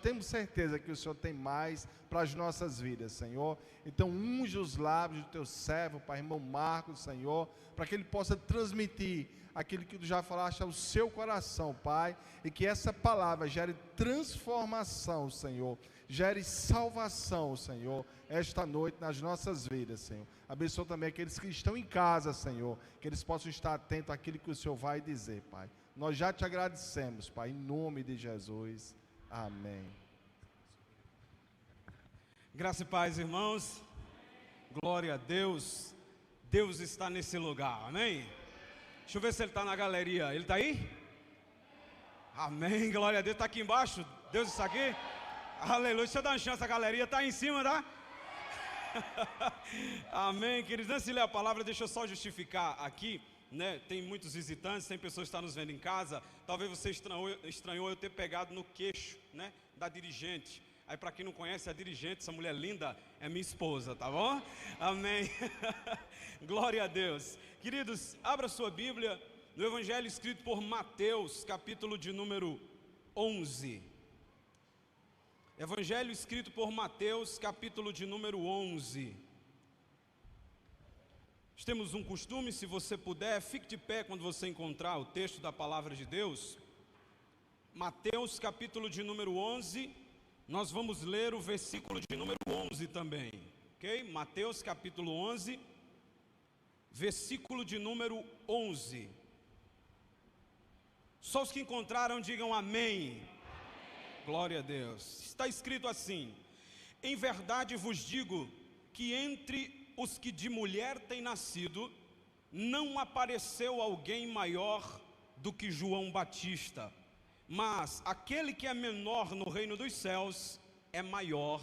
temos certeza que o Senhor tem mais para as nossas vidas, Senhor. Então unge os lábios do teu servo, Pai, irmão Marcos, Senhor, para que ele possa transmitir aquilo que tu já falaste ao seu coração, Pai, e que essa palavra gere transformação, Senhor, gere salvação, Senhor, esta noite nas nossas vidas, Senhor. Abençoa também aqueles que estão em casa, Senhor, que eles possam estar atentos àquilo que o Senhor vai dizer, Pai. Nós já te agradecemos, Pai, em nome de Jesus. Amém. Graça e paz, irmãos. Glória a Deus. Deus está nesse lugar, amém? Deixa eu ver se ele está na galeria. Ele está aí? Amém, glória a Deus. Está aqui embaixo? Deus está aqui? Aleluia. Deixa eu dar uma chance, a galeria está aí em cima, tá? Amém, queridos. Antes de ler a palavra, deixa eu só justificar aqui, né? Tem muitos visitantes, tem pessoas que estão nos vendo em casa. Talvez você estranhou eu ter pegado no queixo, né, da dirigente. Aí, para quem não conhece, a dirigente, essa mulher linda, é minha esposa, tá bom? Amém. Glória a Deus. Queridos, abra sua Bíblia no Evangelho escrito por Mateus, capítulo de número 11. Evangelho escrito por Mateus, capítulo de número 11. Nós temos um costume, se você puder, fique de pé quando você encontrar o texto da palavra de Deus. Mateus, capítulo de número 11. Nós vamos ler o versículo de número 11 também, ok? Mateus capítulo 11, versículo de número 11. Só os que encontraram digam amém. Glória a Deus. Está escrito assim: em verdade vos digo que entre os que de mulher têm nascido, não apareceu alguém maior do que João Batista. Mas aquele que é menor no reino dos céus é maior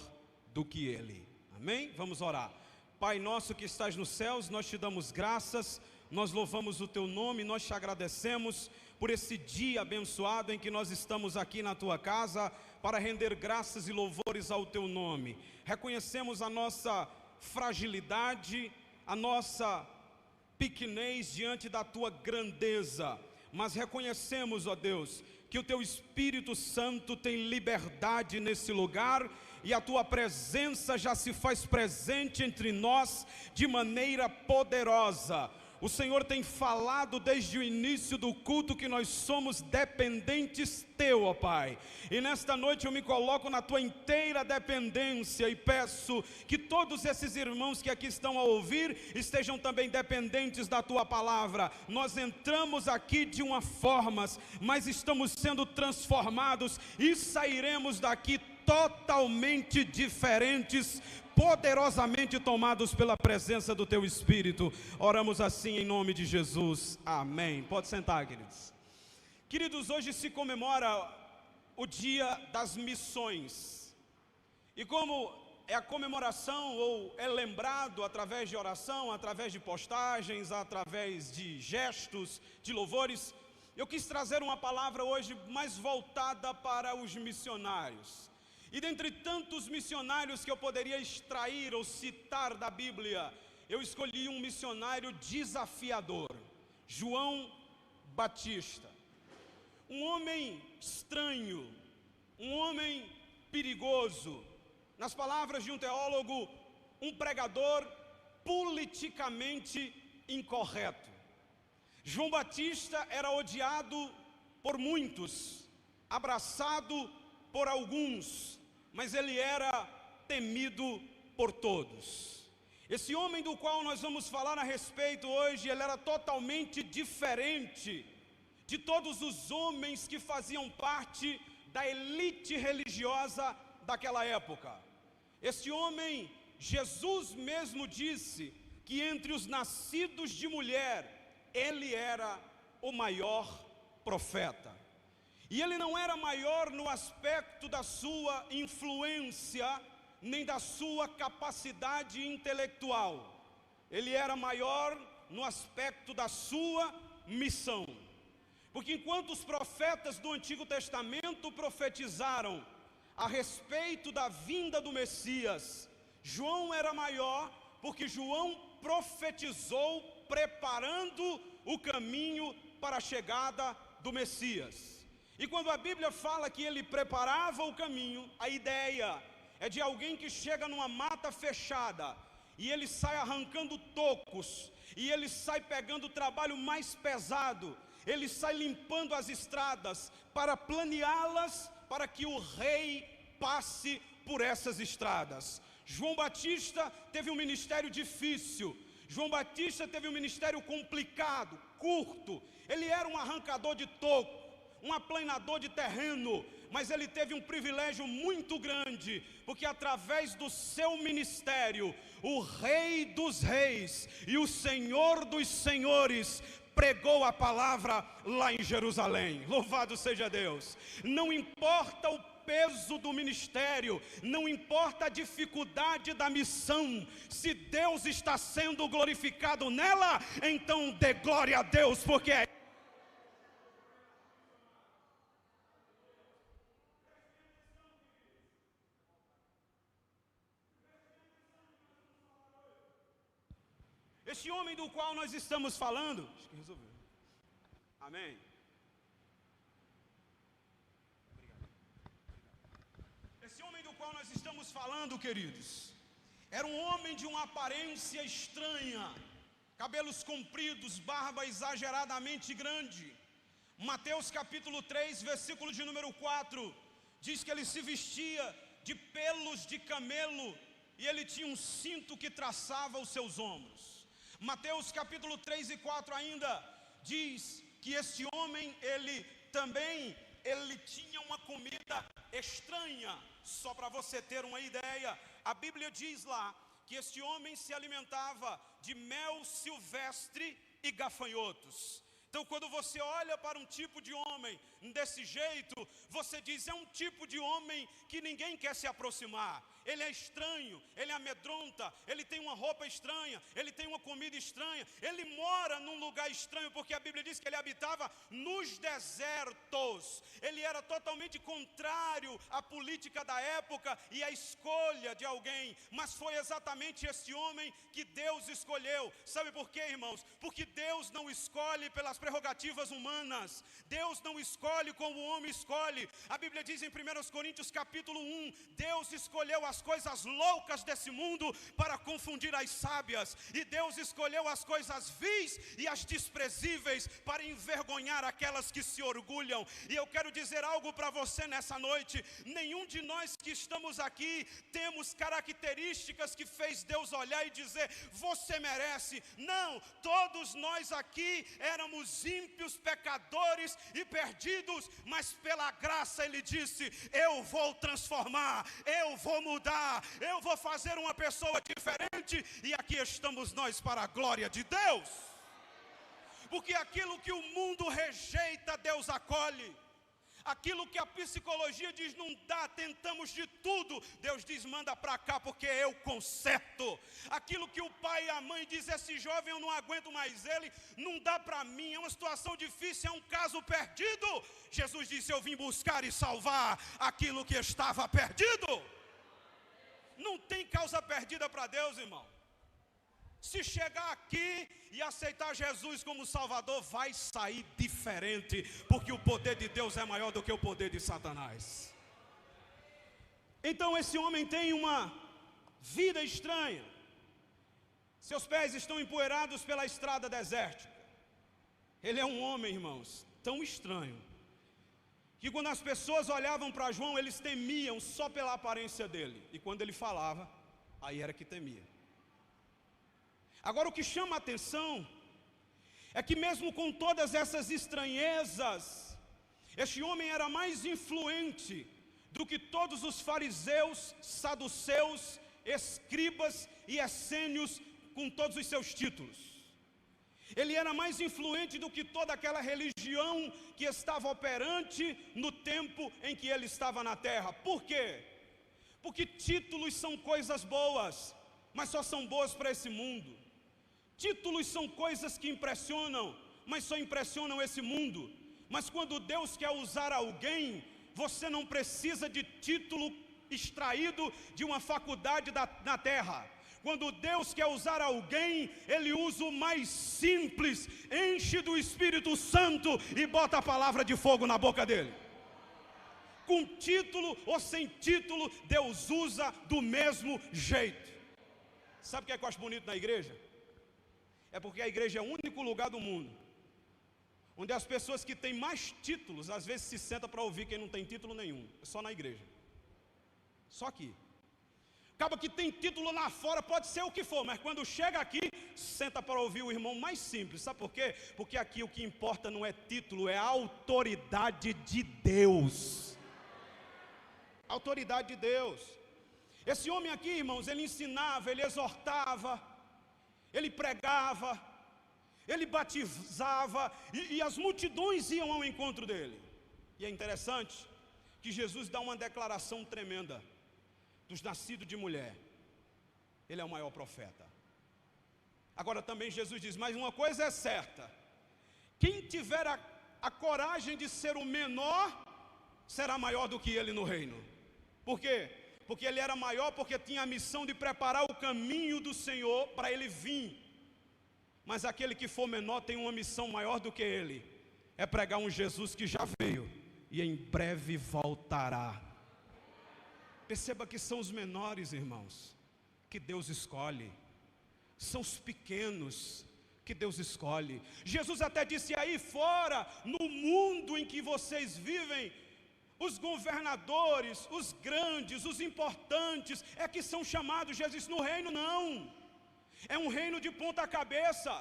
do que ele. Amém? Vamos orar. Pai nosso que estás nos céus, nós te damos graças, nós louvamos o teu nome, nós te agradecemos por esse dia abençoado em que nós estamos aqui na tua casa para render graças e louvores ao teu nome. Reconhecemos a nossa fragilidade, a nossa pequenez diante da tua grandeza, mas reconhecemos, ó Deus, que o teu Espírito Santo tem liberdade nesse lugar e a tua presença já se faz presente entre nós de maneira poderosa. O Senhor tem falado desde o início do culto que nós somos dependentes teu, ó Pai. E nesta noite eu me coloco na tua inteira dependência e peço que todos esses irmãos que aqui estão a ouvir estejam também dependentes da tua palavra. Nós entramos aqui de uma forma, mas estamos sendo transformados e sairemos daqui totalmente diferentes, poderosamente tomados pela presença do teu Espírito. Oramos assim em nome de Jesus, amém. Pode sentar, queridos. Queridos, hoje se comemora o dia das missões, e como é a comemoração, ou é lembrado através de oração, através de postagens, através de gestos, de louvores, eu quis trazer uma palavra hoje mais voltada para os missionários. E dentre tantos missionários que eu poderia extrair ou citar da Bíblia, eu escolhi um missionário desafiador, João Batista. Um homem estranho, um homem perigoso, nas palavras de um teólogo, um pregador politicamente incorreto. João Batista era odiado por muitos, abraçado por alguns, mas ele era temido por todos. Esse homem do qual nós vamos falar a respeito hoje, ele era totalmente diferente de todos os homens que faziam parte da elite religiosa daquela época. Esse homem, Jesus mesmo disse que entre os nascidos de mulher, ele era o maior profeta. E ele não era maior no aspecto da sua influência, nem da sua capacidade intelectual. Ele era maior no aspecto da sua missão. Porque enquanto os profetas do Antigo Testamento profetizaram a respeito da vinda do Messias, João era maior porque João profetizou preparando o caminho para a chegada do Messias. E quando a Bíblia fala que ele preparava o caminho, a ideia é de alguém que chega numa mata fechada e ele sai arrancando tocos, e ele sai pegando o trabalho mais pesado, ele sai limpando as estradas para planeá-las, para que o rei passe por essas estradas. João Batista teve um ministério difícil, João Batista teve um ministério complicado, curto. Ele era um arrancador de toco, um aplanador de terreno, mas ele teve um privilégio muito grande, porque através do seu ministério, o Rei dos Reis e o Senhor dos Senhores pregou a palavra lá em Jerusalém. Louvado seja Deus. Não importa o peso do ministério, não importa a dificuldade da missão, se Deus está sendo glorificado nela, então dê glória a Deus, porque é esse homem do qual nós estamos falando. Acho que resolveu. Amém. Esse homem do qual nós estamos falando, queridos, era um homem de uma aparência estranha, cabelos compridos, barba exageradamente grande. Mateus capítulo 3, versículo de número 4, diz que ele se vestia de pelos de camelo e ele tinha um cinto que traçava os seus ombros. Mateus capítulo 3 e 4 ainda diz que esse homem, ele tinha uma comida estranha. Só para você ter uma ideia, a Bíblia diz lá que este homem se alimentava de mel silvestre e gafanhotos. Então quando você olha para um tipo de homem desse jeito, você diz, é um tipo de homem que ninguém quer se aproximar. Ele é estranho, ele amedronta, ele tem uma roupa estranha, ele tem uma comida estranha, ele mora num lugar estranho, porque a Bíblia diz que ele habitava nos desertos. Ele era totalmente contrário à política da época e à escolha de alguém, mas foi exatamente esse homem que Deus escolheu. Sabe por quê, irmãos? Porque Deus não escolhe pelas prerrogativas humanas, Deus não escolhe como o homem escolhe. A Bíblia diz em 1 Coríntios capítulo 1, Deus escolheu as coisas loucas desse mundo para confundir as sábias, e Deus escolheu as coisas vis e as desprezíveis para envergonhar aquelas que se orgulham. E eu quero dizer algo para você nessa noite: nenhum de nós que estamos aqui temos características que fez Deus olhar e dizer, você merece. Não, todos nós aqui éramos ímpios, pecadores e perdidos, mas pela graça Ele disse, eu vou transformar, eu vou mudar, eu vou fazer uma pessoa diferente. E aqui estamos nós para a glória de Deus, porque aquilo que o mundo rejeita, Deus acolhe. Aquilo que a psicologia diz não dá, tentamos de tudo, Deus diz, manda para cá porque eu conserto. Aquilo que o pai e a mãe dizem, esse jovem eu não aguento mais ele, não dá para mim, é uma situação difícil, é um caso perdido. Jesus disse, eu vim buscar e salvar aquilo que estava perdido. Não tem causa perdida para Deus, irmão. Se chegar aqui e aceitar Jesus como Salvador, vai sair diferente, porque o poder de Deus é maior do que o poder de Satanás. Então esse homem tem uma vida estranha. Seus pés estão empoeirados pela estrada desértica. Ele é um homem, irmãos, tão estranho, que quando as pessoas olhavam para João, eles temiam só pela aparência dele. E quando ele falava, aí era que temia. Agora o que chama a atenção é que mesmo com todas essas estranhezas, este homem era mais influente do que todos os fariseus, saduceus, escribas e essênios com todos os seus títulos. Ele era mais influente do que toda aquela religião que estava operante no tempo em que ele estava na terra. Por quê? Porque títulos são coisas boas, mas só são boas para esse mundo. Títulos são coisas que impressionam, mas só impressionam esse mundo. Mas quando Deus quer usar alguém, você não precisa de título extraído de uma faculdade na terra. Quando Deus quer usar alguém, Ele usa o mais simples, enche do Espírito Santo e bota a palavra de fogo na boca dele. com título ou sem título, Deus usa do mesmo jeito. Sabe o que é que eu acho bonito na igreja? É porque a igreja é o único lugar do mundo onde as pessoas que têm mais títulos, às vezes se sentam para ouvir quem não tem título nenhum. É só na igreja. Só aqui. Acaba que tem título lá fora, pode ser o que for, mas quando chega aqui, senta para ouvir o irmão mais simples. Sabe por quê? Porque aqui o que importa não é título, é a autoridade de Deus. Autoridade de Deus. Esse homem aqui, irmãos, ele ensinava, ele exortava, ele pregava, ele batizava, e as multidões iam ao encontro dele. E é interessante que Jesus dá uma declaração tremenda: dos nascidos de mulher, ele é o maior profeta. Agora também Jesus diz, mas uma coisa é certa: quem tiver a coragem de ser o menor, será maior do que ele no reino. Por quê? Porque ele era maior, porque tinha a missão de preparar o caminho do Senhor para ele vir. Mas aquele que for menor tem uma missão maior do que ele, é pregar um Jesus que já veio e em breve voltará. Perceba que são os menores, irmãos, que Deus escolhe. São os pequenos que Deus escolhe. Jesus até disse aí fora, no mundo em que vocês vivem, os governadores, os grandes, os importantes, é que são chamados. Jesus, no reino não. É um reino de ponta cabeça.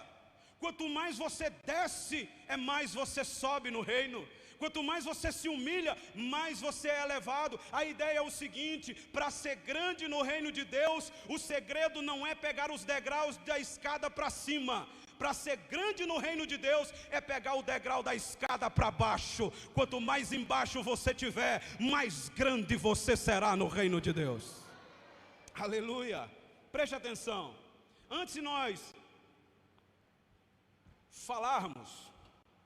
Quanto mais você desce, é mais você sobe no reino. Quanto mais você se humilha, mais você é elevado. A ideia é o seguinte: para ser grande no reino de Deus, o segredo não é pegar os degraus da escada para cima. Para ser grande no reino de Deus, é pegar o degrau da escada para baixo. Quanto mais embaixo você tiver, mais grande você será no reino de Deus. Aleluia. Preste atenção. Antes de nós falarmos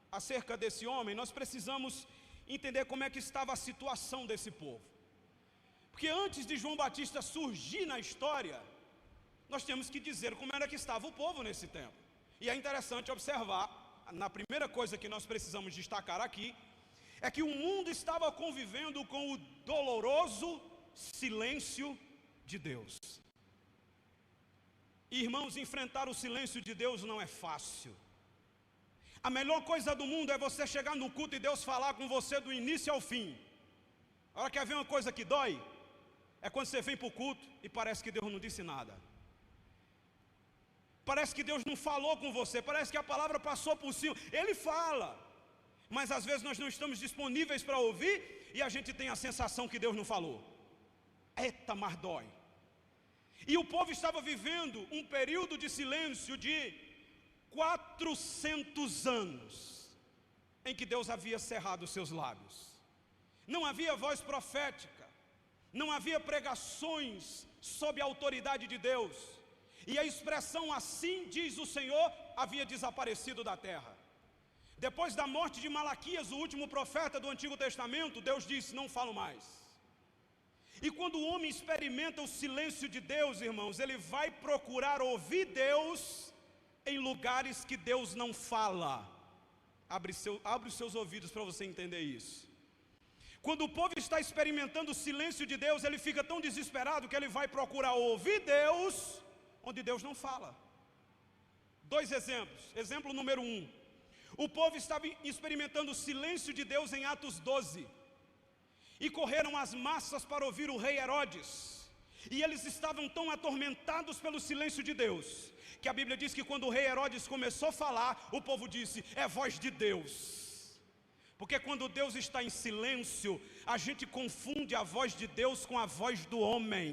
acerca desse homem, nós precisamos entender como é que estava a situação desse povo. Porque antes de João Batista surgir na história, nós temos que dizer como era que estava o povo nesse tempo. E é interessante observar, na primeira coisa que nós precisamos destacar aqui, é que o mundo estava convivendo com o doloroso silêncio de Deus. Irmãos, enfrentar o silêncio de Deus não é fácil. A melhor coisa do mundo é você chegar no culto e Deus falar com você do início ao fim. Agora, quer ver uma coisa que dói? É quando você vem para o culto e parece que Deus não disse nada. Parece que Deus não falou com você, parece que a palavra passou por cima. Ele fala, mas às vezes nós não estamos disponíveis para ouvir e a gente tem a sensação que Deus não falou. Eita, mas dói. E o povo estava vivendo um período de silêncio de 400 anos, em que Deus havia cerrado os seus lábios. Não havia voz profética, não havia pregações sob a autoridade de Deus. E a expressão "assim diz o Senhor" havia desaparecido da terra. Depois da morte de Malaquias, o último profeta do Antigo Testamento, Deus disse: não falo mais. E quando o homem experimenta o silêncio de Deus, irmãos, ele vai procurar ouvir Deus em lugares que Deus não fala. Abre os seus ouvidos para você entender isso. Quando o povo está experimentando o silêncio de Deus, ele fica tão desesperado que ele vai procurar ouvir Deus onde Deus não fala. Dois exemplos. Exemplo número 1. O povo estava experimentando o silêncio de Deus em Atos 12. E correram as massas para ouvir o rei Herodes. E eles estavam tão atormentados pelo silêncio de Deus, que a Bíblia diz que quando o rei Herodes começou a falar, o povo disse: é voz de Deus. Porque quando Deus está em silêncio, a gente confunde a voz de Deus com a voz do homem.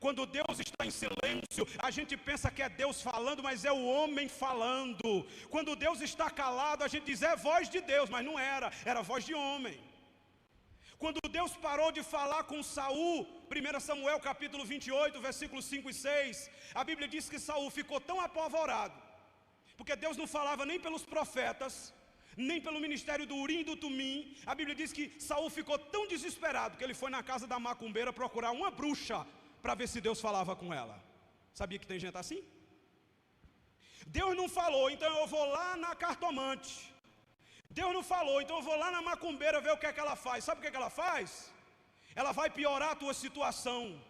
Quando Deus está em silêncio, a gente pensa que é Deus falando, mas é o homem falando. Quando Deus está calado, a gente diz: é voz de Deus, mas não era, era voz de homem. Quando Deus parou de falar com Saul, 1 Samuel capítulo 28, versículos 5 e 6, a Bíblia diz que Saul ficou tão apavorado, porque Deus não falava nem pelos profetas, nem pelo ministério do Urim e do Tumim. A Bíblia diz que Saul ficou tão desesperado que ele foi na casa da macumbeira procurar uma bruxa para ver se Deus falava com ela. Sabia que tem gente assim? Deus não falou, então eu vou lá na cartomante. Deus não falou, então eu vou lá na macumbeira ver o que é que ela faz. Sabe o que é que ela faz? ela vai piorar a tua situação.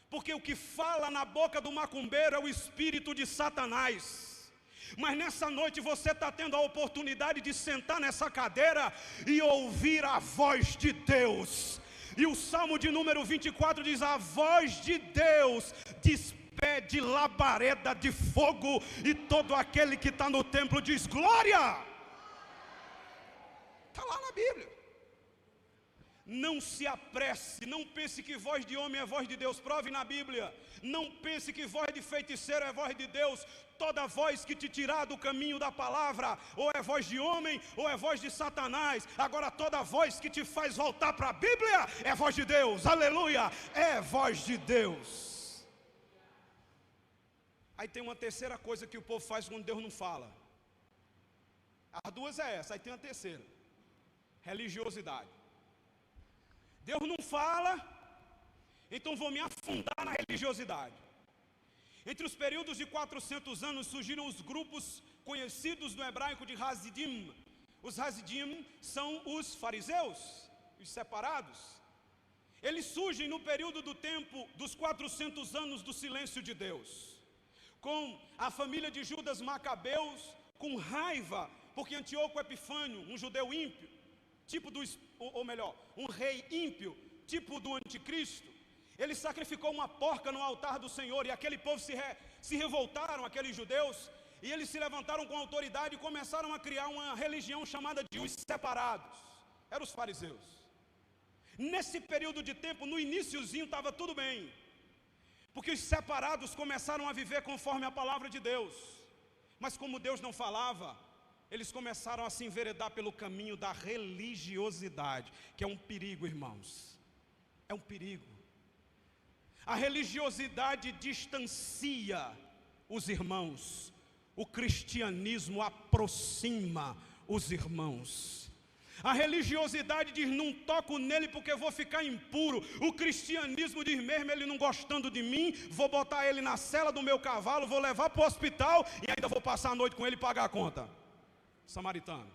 Porque o que fala na boca do macumbeiro é o espírito de Satanás. Mas nessa noite você está tendo a oportunidade de sentar nessa cadeira e ouvir a voz de Deus. E o Salmo de número 24 diz: a voz de Deus despede labareda de fogo, e todo aquele que está no templo diz glória. Está lá na Bíblia. Não se apresse, não pense que voz de homem é voz de Deus, prove na Bíblia. Não pense que voz de feiticeiro é voz de Deus. Toda voz que te tirar do caminho da palavra, ou é voz de homem, ou é voz de Satanás. Agora toda voz que te faz voltar para a Bíblia é voz de Deus, aleluia, é voz de Deus. Aí tem uma terceira coisa que o povo faz quando Deus não fala. As duas é essa, aí tem a terceira: religiosidade. Deus não fala, então vou me afundar na religiosidade. Entre os períodos de 400 anos surgiram os grupos conhecidos no hebraico de Hasidim. Os Hasidim são os fariseus, os separados. Eles surgem no período do tempo dos 400 anos do silêncio de Deus, com a família de Judas Macabeus com raiva, porque Antíoco Epifânio, um judeu ímpio, tipo do, ou melhor, um rei ímpio, tipo do anticristo, ele sacrificou uma porca no altar do Senhor, e aquele povo se revoltaram, aqueles judeus, e eles se levantaram com autoridade e começaram a criar uma religião chamada de os separados. Eram os fariseus. Nesse período de tempo, no iniciozinho estava tudo bem, porque os separados começaram a viver conforme a palavra de Deus, mas como Deus não falava, eles começaram a se enveredar pelo caminho da religiosidade, que é um perigo, irmãos. É um perigo. A religiosidade distancia os irmãos. O cristianismo aproxima os irmãos. A religiosidade diz: não toco nele porque vou ficar impuro. O cristianismo diz: mesmo ele não gostando de mim, vou botar ele na sela do meu cavalo, vou levar para o hospital e ainda vou passar a noite com ele e pagar a conta. Samaritano.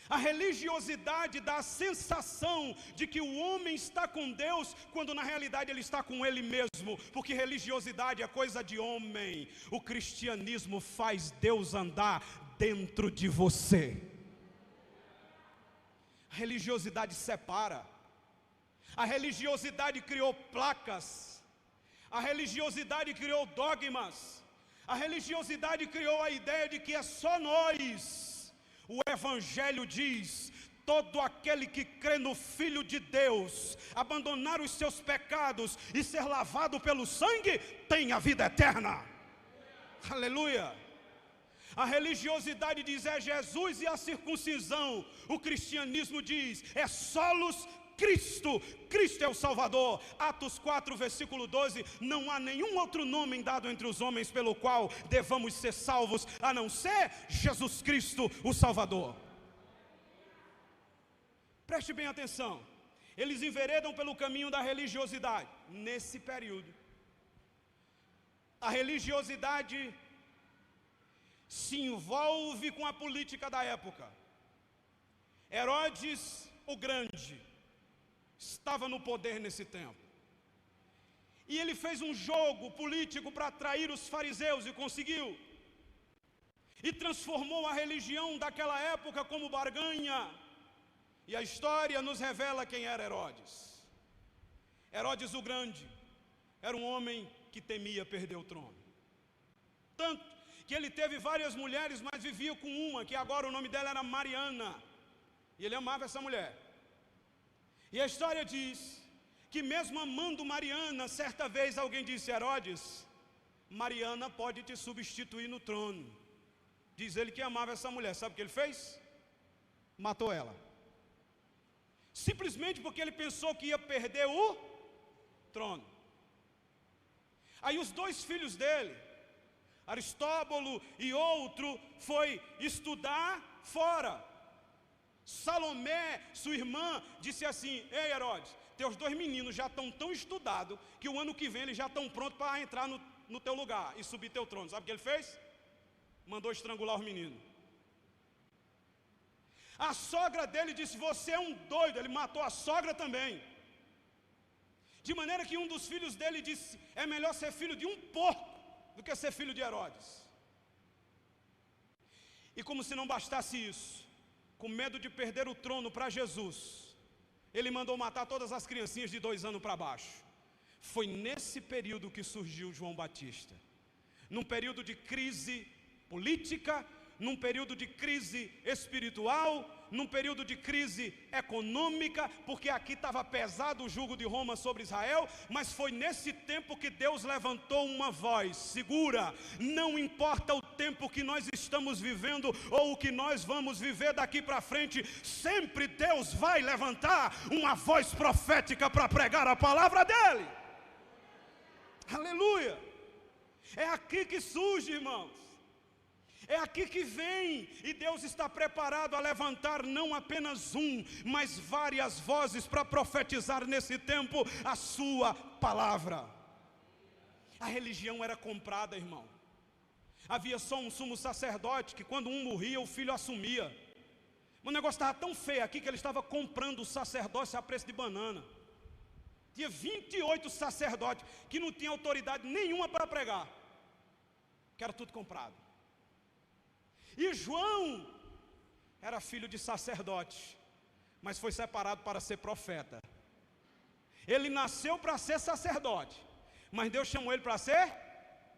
A religiosidade dá a sensação de que o homem está com Deus, quando na realidade ele está com ele mesmo, porque religiosidade é coisa de homem. O cristianismo faz Deus andar dentro de você. A religiosidade separa. A religiosidade criou placas. A religiosidade criou dogmas. A religiosidade criou a ideia de que é só nós. O Evangelho diz: todo aquele que crê no Filho de Deus, abandonar os seus pecados e ser lavado pelo sangue, tem a vida eterna. Aleluia. A religiosidade diz: é Jesus e a circuncisão. O cristianismo diz: é solos Cristo. Cristo é o Salvador. Atos 4, versículo 12: não há nenhum outro nome dado entre os homens pelo qual devamos ser salvos, a não ser Jesus Cristo, o Salvador. Preste bem atenção. Eles enveredam pelo caminho da religiosidade. Nesse período, a religiosidade se envolve com a política da época. Herodes o Grande estava no poder nesse tempo, e ele fez um jogo político para atrair os fariseus, e conseguiu, e transformou a religião daquela época como barganha. E a história nos revela quem era Herodes. Herodes o Grande era um homem que temia perder o trono, tanto que ele teve várias mulheres, mas vivia com uma, que agora o nome dela era Mariana, e ele amava essa mulher. E a história diz que mesmo amando Mariana, certa vez alguém disse: Herodes, Mariana pode te substituir no trono. Diz ele que amava essa mulher. Sabe o que ele fez? Matou ela. Simplesmente porque ele pensou que ia perder o trono. Aí os dois filhos dele, Aristóbulo e outro, foi estudar fora. Salomé, sua irmã, disse assim: ei Herodes, teus dois meninos já estão tão estudados que o ano que vem eles já estão prontos para entrar no teu lugar e subir teu trono. Sabe o que ele fez? Mandou estrangular os meninos. A sogra dele disse: você é um doido. Ele matou a sogra também. De maneira que um dos filhos dele disse: é melhor ser filho de um porco do que ser filho de Herodes. E como se não bastasse isso, com medo de perder o trono para Jesus, ele mandou matar todas as criancinhas de 2 anos para baixo. Foi nesse período que surgiu João Batista. Num período de crise política, num período de crise espiritual, num período de crise econômica, porque aqui estava pesado o jugo de Roma sobre Israel, mas foi nesse tempo que Deus levantou uma voz: segura, não importa o tempo que nós estamos vivendo, ou o que nós vamos viver daqui para frente, sempre Deus vai levantar uma voz profética para pregar a palavra dEle. Aleluia! É aqui que surge, irmãos. É aqui que vem, e Deus está preparado a levantar não apenas um, mas várias vozes para profetizar nesse tempo a sua palavra. A religião era comprada, irmão. Havia só um sumo sacerdote que quando um morria, o filho assumia. O negócio estava tão feio aqui que ele estava comprando o sacerdócio a preço de banana. Tinha 28 sacerdotes que não tinham autoridade nenhuma para pregar, que era tudo comprado. E João era filho de sacerdote, mas foi separado para ser profeta. Ele nasceu para ser sacerdote, mas Deus chamou ele para ser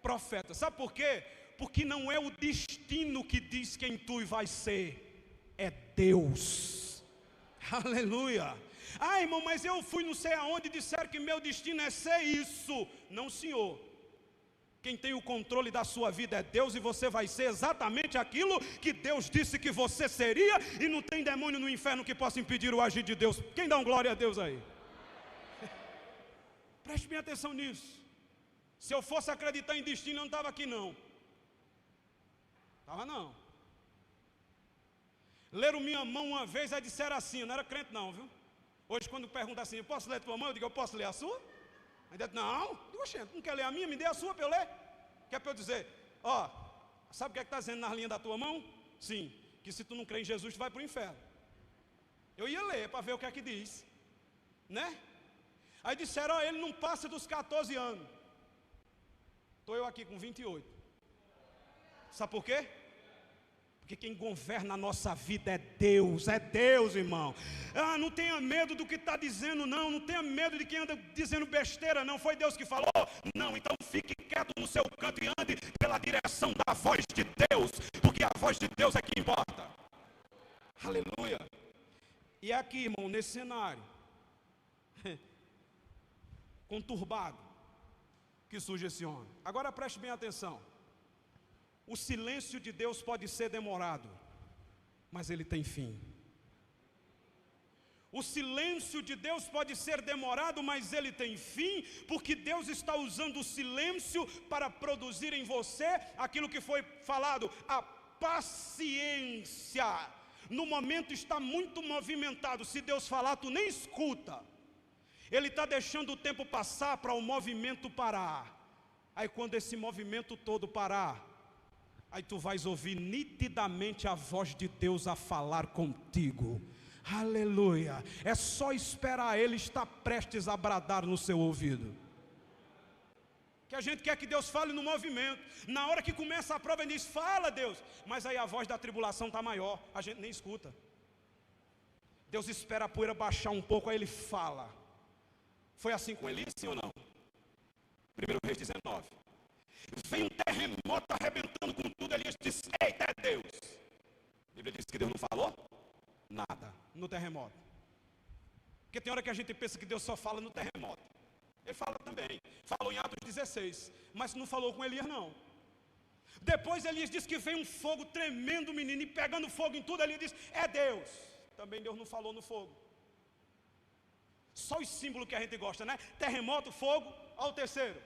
profeta. Sabe por quê? Porque não é o destino que diz quem tu vais ser, é Deus. Aleluia. Ah, irmão, mas eu fui não sei aonde e disseram que meu destino é ser isso. Não, senhor. Quem tem o controle da sua vida é Deus, e você vai ser exatamente aquilo que Deus disse que você seria, e não tem demônio no inferno que possa impedir o agir de Deus. Quem dá um glória a Deus aí? Preste bem atenção nisso. Se eu fosse acreditar em destino, eu não estava aqui não. Estava não. Leram minha mão uma vez, aí disseram assim, eu não era crente não, viu? Hoje quando perguntam assim, eu posso ler tua mão? Eu digo, eu posso ler a sua? Ainda não, digo, gente, não quer ler a minha? Me dê a sua para eu ler. Quer para eu dizer, ó, sabe o que é que está dizendo nas linhas da tua mão? Sim, que se tu não crê em Jesus, tu vai para o inferno. Eu ia ler para ver o que é que diz, né? Aí disseram, ó, ele não passa dos 14 anos. Estou eu aqui com 28. Sabe por quê? Porque quem governa a nossa vida é Deus, irmão. Ah, não tenha medo do que está dizendo, não tenha medo de quem anda dizendo besteira, não. Foi Deus que falou? Não, então fique quieto no seu canto e ande pela direção da voz de Deus, porque a voz de Deus é que importa. Aleluia. E aqui, irmão, nesse cenário conturbado que surge esse homem. Agora preste bem atenção. O silêncio de Deus pode ser demorado, mas ele tem fim. O silêncio de Deus pode ser demorado, mas ele tem fim, porque Deus está usando o silêncio para produzir em você aquilo que foi falado, a paciência. No momento está muito movimentado, se Deus falar, tu nem escuta. Ele está deixando o tempo passar para o movimento parar. Aí quando esse movimento todo parar, aí tu vais ouvir nitidamente a voz de Deus a falar contigo. Aleluia. É só esperar, Ele está prestes a bradar no seu ouvido. Que a gente quer que Deus fale no movimento. Na hora que começa a prova, Ele diz, fala Deus. Mas aí a voz da tribulação está maior, a gente nem escuta. Deus espera a poeira baixar um pouco, aí Ele fala. Foi assim com Elias, sim ou não? 1 Reis 19. Vem um terremoto arrebentando com tudo. Elias disse, eita, é Deus. A Bíblia diz que Deus não falou nada no terremoto. Porque tem hora que a gente pensa que Deus só fala no terremoto. Ele fala também. Falou em Atos 16, mas não falou com Elias não. Depois Elias disse que veio um fogo tremendo, menino, e pegando fogo em tudo. Elias disse, é Deus. Também Deus não falou no fogo. Só os símbolos que a gente gosta, né? Terremoto, fogo. Olha o terceiro.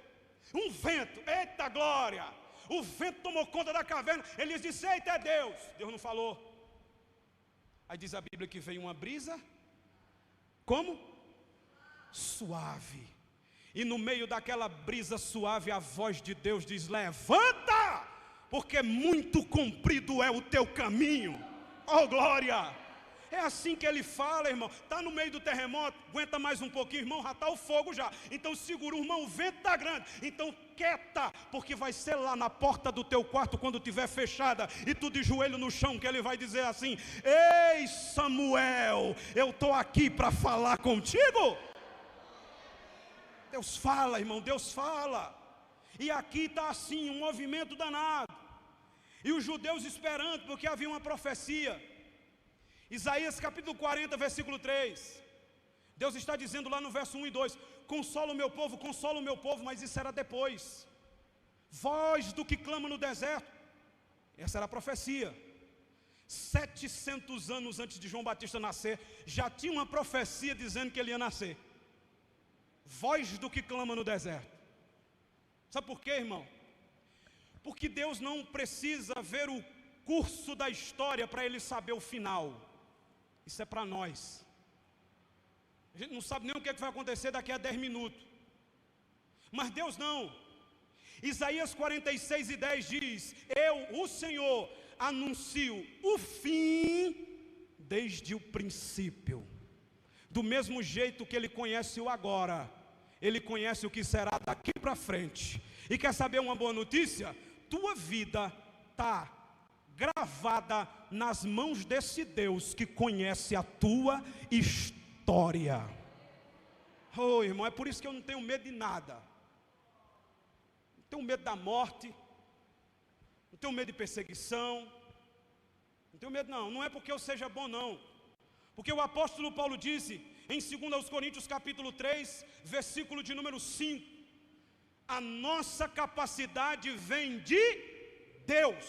Um vento, eita glória. O vento tomou conta da caverna. Elias disse, eita, é Deus. Deus não falou. Aí diz a Bíblia que veio uma brisa. Como? Suave. E no meio daquela brisa suave, a voz de Deus diz, levanta, porque muito comprido é o teu caminho. Oh glória. É assim que ele fala, irmão. Está no meio do terremoto, aguenta mais um pouquinho, irmão, já está o fogo já. Então segura, irmão, o vento está grande. Então quieta, porque vai ser lá na porta do teu quarto, quando estiver fechada, e tu de joelho no chão, que ele vai dizer assim: ei Samuel, eu estou aqui para falar contigo. Deus fala, irmão, Deus fala. E aqui está assim, um movimento danado. E os judeus esperando, porque havia uma profecia. Isaías capítulo 40, versículo 3. Deus está dizendo lá no verso 1 e 2: consola o meu povo, mas isso era depois. Voz do que clama no deserto. Essa era a profecia. 700 anos antes de João Batista nascer, já tinha uma profecia dizendo que ele ia nascer. Voz do que clama no deserto. Sabe por quê, irmão? Porque Deus não precisa ver o curso da história para Ele saber o final. Isso é para nós. A gente não sabe nem o que vai acontecer daqui a 10 minutos. Mas Deus não. Isaías 46 e 10 diz: eu, o Senhor, anuncio o fim desde o princípio. Do mesmo jeito que Ele conhece o agora, Ele conhece o que será daqui para frente. E quer saber uma boa notícia? Tua vida está gravada nas mãos desse Deus que conhece a tua história. Oh, irmão, é por isso que eu não tenho medo de nada. Não tenho medo da morte, não tenho medo de perseguição, não tenho medo não é porque eu seja bom não. Porque o apóstolo Paulo disse em 2 Coríntios capítulo 3, versículo de número 5: a nossa capacidade vem de Deus.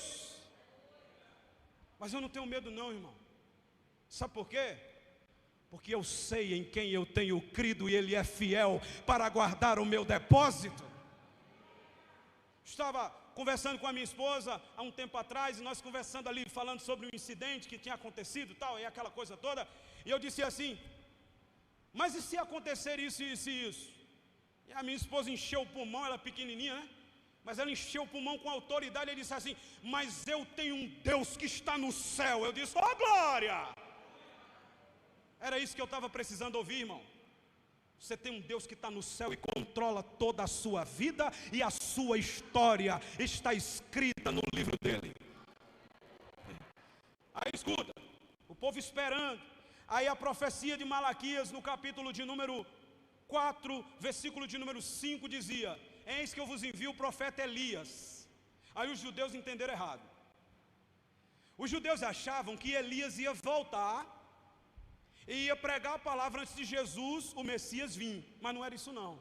Mas eu não tenho medo não, irmão. Sabe por quê? Porque eu sei em quem eu tenho crido e Ele é fiel para guardar o meu depósito. Estava conversando com a minha esposa há um tempo atrás, e nós conversando ali, falando sobre um incidente que tinha acontecido tal, e aquela coisa toda, e eu disse assim: mas e se acontecer isso, isso e isso? E a minha esposa encheu o pulmão, ela é pequenininha, né? Mas ela encheu o pulmão com autoridade, e disse assim: mas eu tenho um Deus que está no céu. Eu disse: ó glória! Era isso que eu estava precisando ouvir, irmão. Você tem um Deus que está no céu e controla toda a sua vida, e a sua história está escrita no livro dele. Aí escuta, o povo esperando. Aí a profecia de Malaquias no capítulo de número 4, versículo de número 5 dizia: eis que eu vos envio o profeta Elias. Aí os judeus entenderam errado. Os judeus achavam que Elias ia voltar e ia pregar a palavra antes de Jesus, o Messias, vir. Mas não era isso não.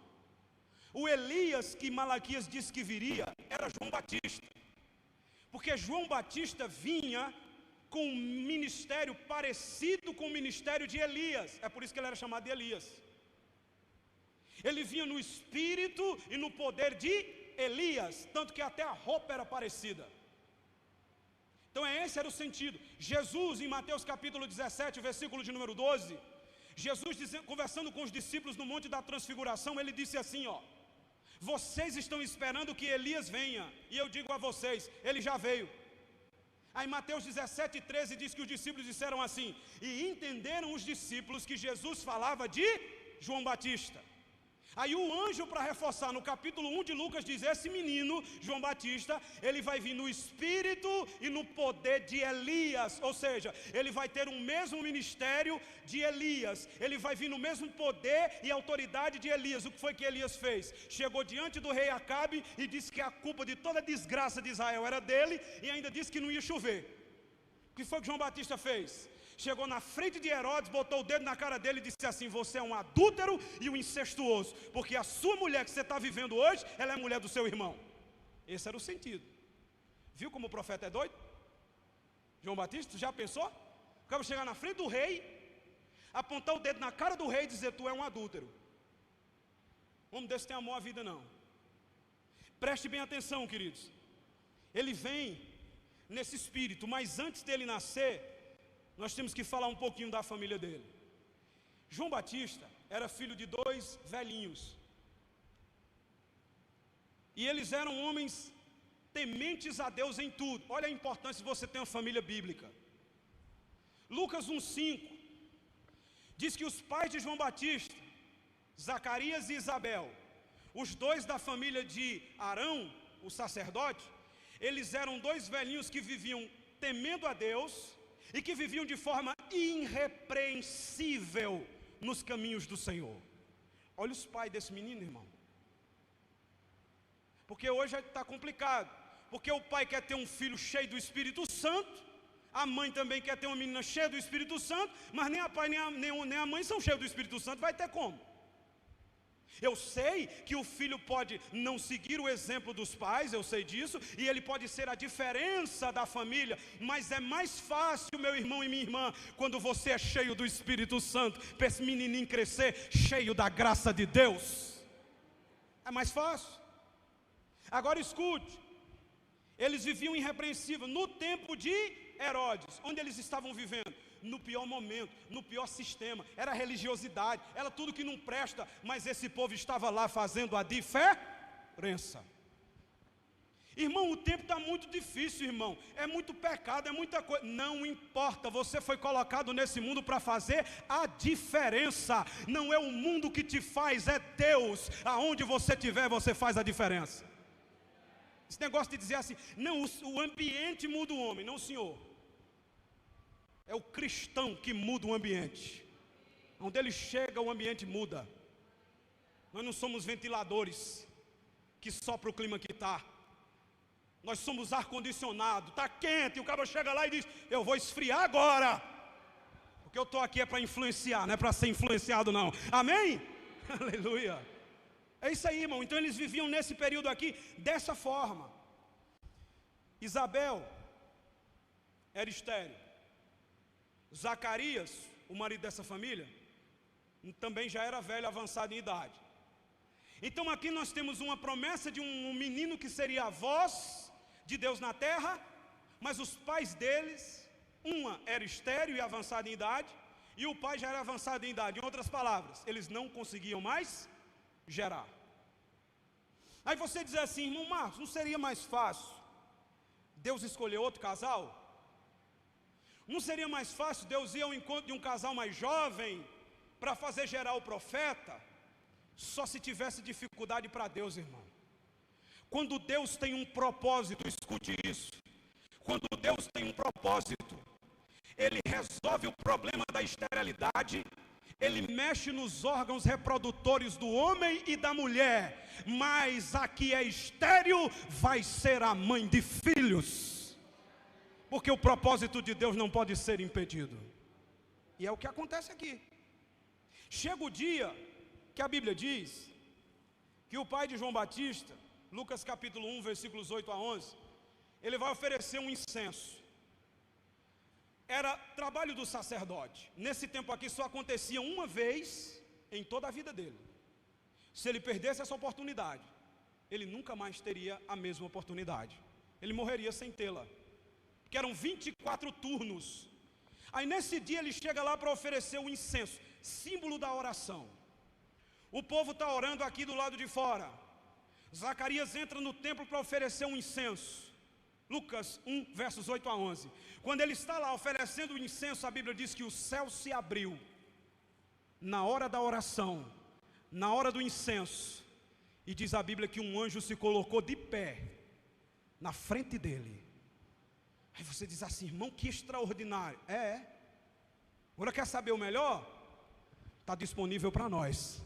O Elias que Malaquias disse que viria era João Batista. Porque João Batista vinha com um ministério parecido com o ministério de Elias. É por isso que ele era chamado de Elias. Ele vinha no espírito e no poder de Elias, tanto que até a roupa era parecida. Então esse era o sentido. Jesus, em Mateus capítulo 17, versículo de número 12, Jesus conversando com os discípulos no Monte da Transfiguração, ele disse assim, ó: vocês estão esperando que Elias venha, e eu digo a vocês, ele já veio. Aí Mateus 17, 13 diz que os discípulos disseram assim, e entenderam os discípulos que Jesus falava de João Batista. Aí o anjo, para reforçar, no capítulo 1 de Lucas diz: esse menino, João Batista, ele vai vir no espírito e no poder de Elias. Ou seja, ele vai ter o mesmo ministério de Elias, ele vai vir no mesmo poder e autoridade de Elias. O que foi que Elias fez? Chegou diante do rei Acabe e disse que a culpa de toda a desgraça de Israel era dele, e ainda disse que não ia chover. O que foi que João Batista fez? Chegou na frente de Herodes, botou o dedo na cara dele e disse assim: você é um adúltero e um incestuoso, porque a sua mulher que você está vivendo hoje, ela é mulher do seu irmão. Esse era o sentido. Viu como o profeta é doido? João Batista, já pensou? O cara chegar na frente do rei, apontar o dedo na cara do rei e dizer: tu é um adúltero. Homem desse tem amor à vida não. Preste bem atenção, queridos. Ele vem nesse espírito, mas antes dele nascer, nós temos que falar um pouquinho da família dele. João Batista era filho de 2 velhinhos. E eles eram homens tementes a Deus em tudo. Olha a importância de você ter uma família bíblica. Lucas 1,5 Diz que os pais de João Batista, Zacarias e Isabel, os dois da família de Arão, o sacerdote, eles eram dois velhinhos que viviam temendo a Deus e que viviam de forma irrepreensível nos caminhos do Senhor. Olha os pais desse menino, irmão. Porque hoje está complicado, porque o pai quer ter um filho cheio do Espírito Santo, a mãe também quer ter uma menina cheia do Espírito Santo, mas nem a pai nem a mãe são cheios do Espírito Santo, vai ter como? Eu sei que o filho pode não seguir o exemplo dos pais, eu sei disso, e ele pode ser a diferença da família, mas é mais fácil, meu irmão e minha irmã, quando você é cheio do Espírito Santo, para esse menininho crescer cheio da graça de Deus. É mais fácil. Agora escute, eles viviam irrepreensível no tempo de Herodes, onde eles estavam vivendo? No pior momento, no pior sistema, era religiosidade, era tudo que não presta, mas esse povo estava lá fazendo a diferença. Irmão, o tempo está muito difícil, irmão, é muito pecado, é muita coisa, não importa, você foi colocado nesse mundo para fazer a diferença, não é o mundo que te faz, é Deus, aonde você estiver você faz a diferença. Esse negócio de dizer assim, não, o ambiente muda o homem, não, senhor. É o cristão que muda o ambiente. Onde ele chega, o ambiente muda. Nós não somos ventiladores que sopram o clima que está. Nós somos ar-condicionado, está quente, e o cara chega lá e diz, eu vou esfriar agora. Porque eu estou aqui é para influenciar, não é para ser influenciado não. Amém? Aleluia. É isso aí, irmão. Então eles viviam nesse período aqui dessa forma. Isabel era estéril. Zacarias, o marido dessa família, também já era velho, avançado em idade. Então aqui nós temos uma promessa de um menino que seria a voz de Deus na terra, mas os pais deles, uma era estéril e avançada em idade, e o pai já era avançado em idade. Em outras palavras, eles não conseguiam mais gerar. Aí você diz assim, irmão Marcos, não seria mais fácil Deus escolher outro casal? Não seria mais fácil Deus ir ao encontro de um casal mais jovem para fazer gerar o profeta? Só se tivesse dificuldade para Deus, irmão. Quando Deus tem um propósito, escute isso. Quando Deus tem um propósito, Ele resolve o problema da esterilidade, Ele mexe nos órgãos reprodutores do homem e da mulher, mas a que é estéril vai ser a mãe de filhos. Porque o propósito de Deus não pode ser impedido. E é o que acontece aqui. Chega o dia que a Bíblia diz que o pai de João Batista, Lucas capítulo 1, versículos 8 a 11, ele vai oferecer um incenso. Era trabalho do sacerdote. Nesse tempo aqui só acontecia uma vez em toda a vida dele. Se ele perdesse essa oportunidade, ele nunca mais teria a mesma oportunidade. Ele morreria sem tê-la. Que eram 24 turnos. Aí nesse dia ele chega lá para oferecer o incenso, símbolo da oração. O povo está orando aqui do lado de fora. Zacarias entra no templo para oferecer um incenso. Lucas 1, versos 8 a 11. Quando ele está lá oferecendo o incenso, a Bíblia diz que o céu se abriu. Na hora da oração, na hora do incenso. E diz a Bíblia que um anjo se colocou de pé na frente dele. Aí você diz assim, irmão, que extraordinário. Agora quer saber o melhor? Está disponível para nós.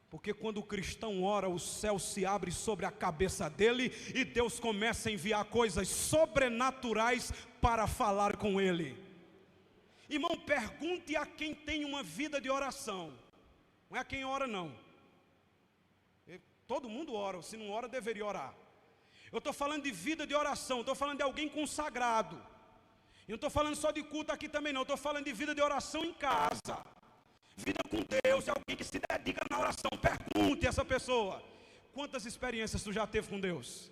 Porque quando o cristão ora, o céu se abre sobre a cabeça dele e Deus começa a enviar coisas sobrenaturais para falar com ele. Irmão, pergunte a quem tem uma vida de oração. Não é a quem ora não. Todo mundo ora, se não ora deveria orar. Eu estou falando de vida de oração, estou falando de alguém consagrado. Eu não estou falando só de culto aqui também não, estou falando de vida de oração em casa. Vida com Deus, é alguém que se dedica na oração. Pergunte a essa pessoa, quantas experiências tu já teve com Deus?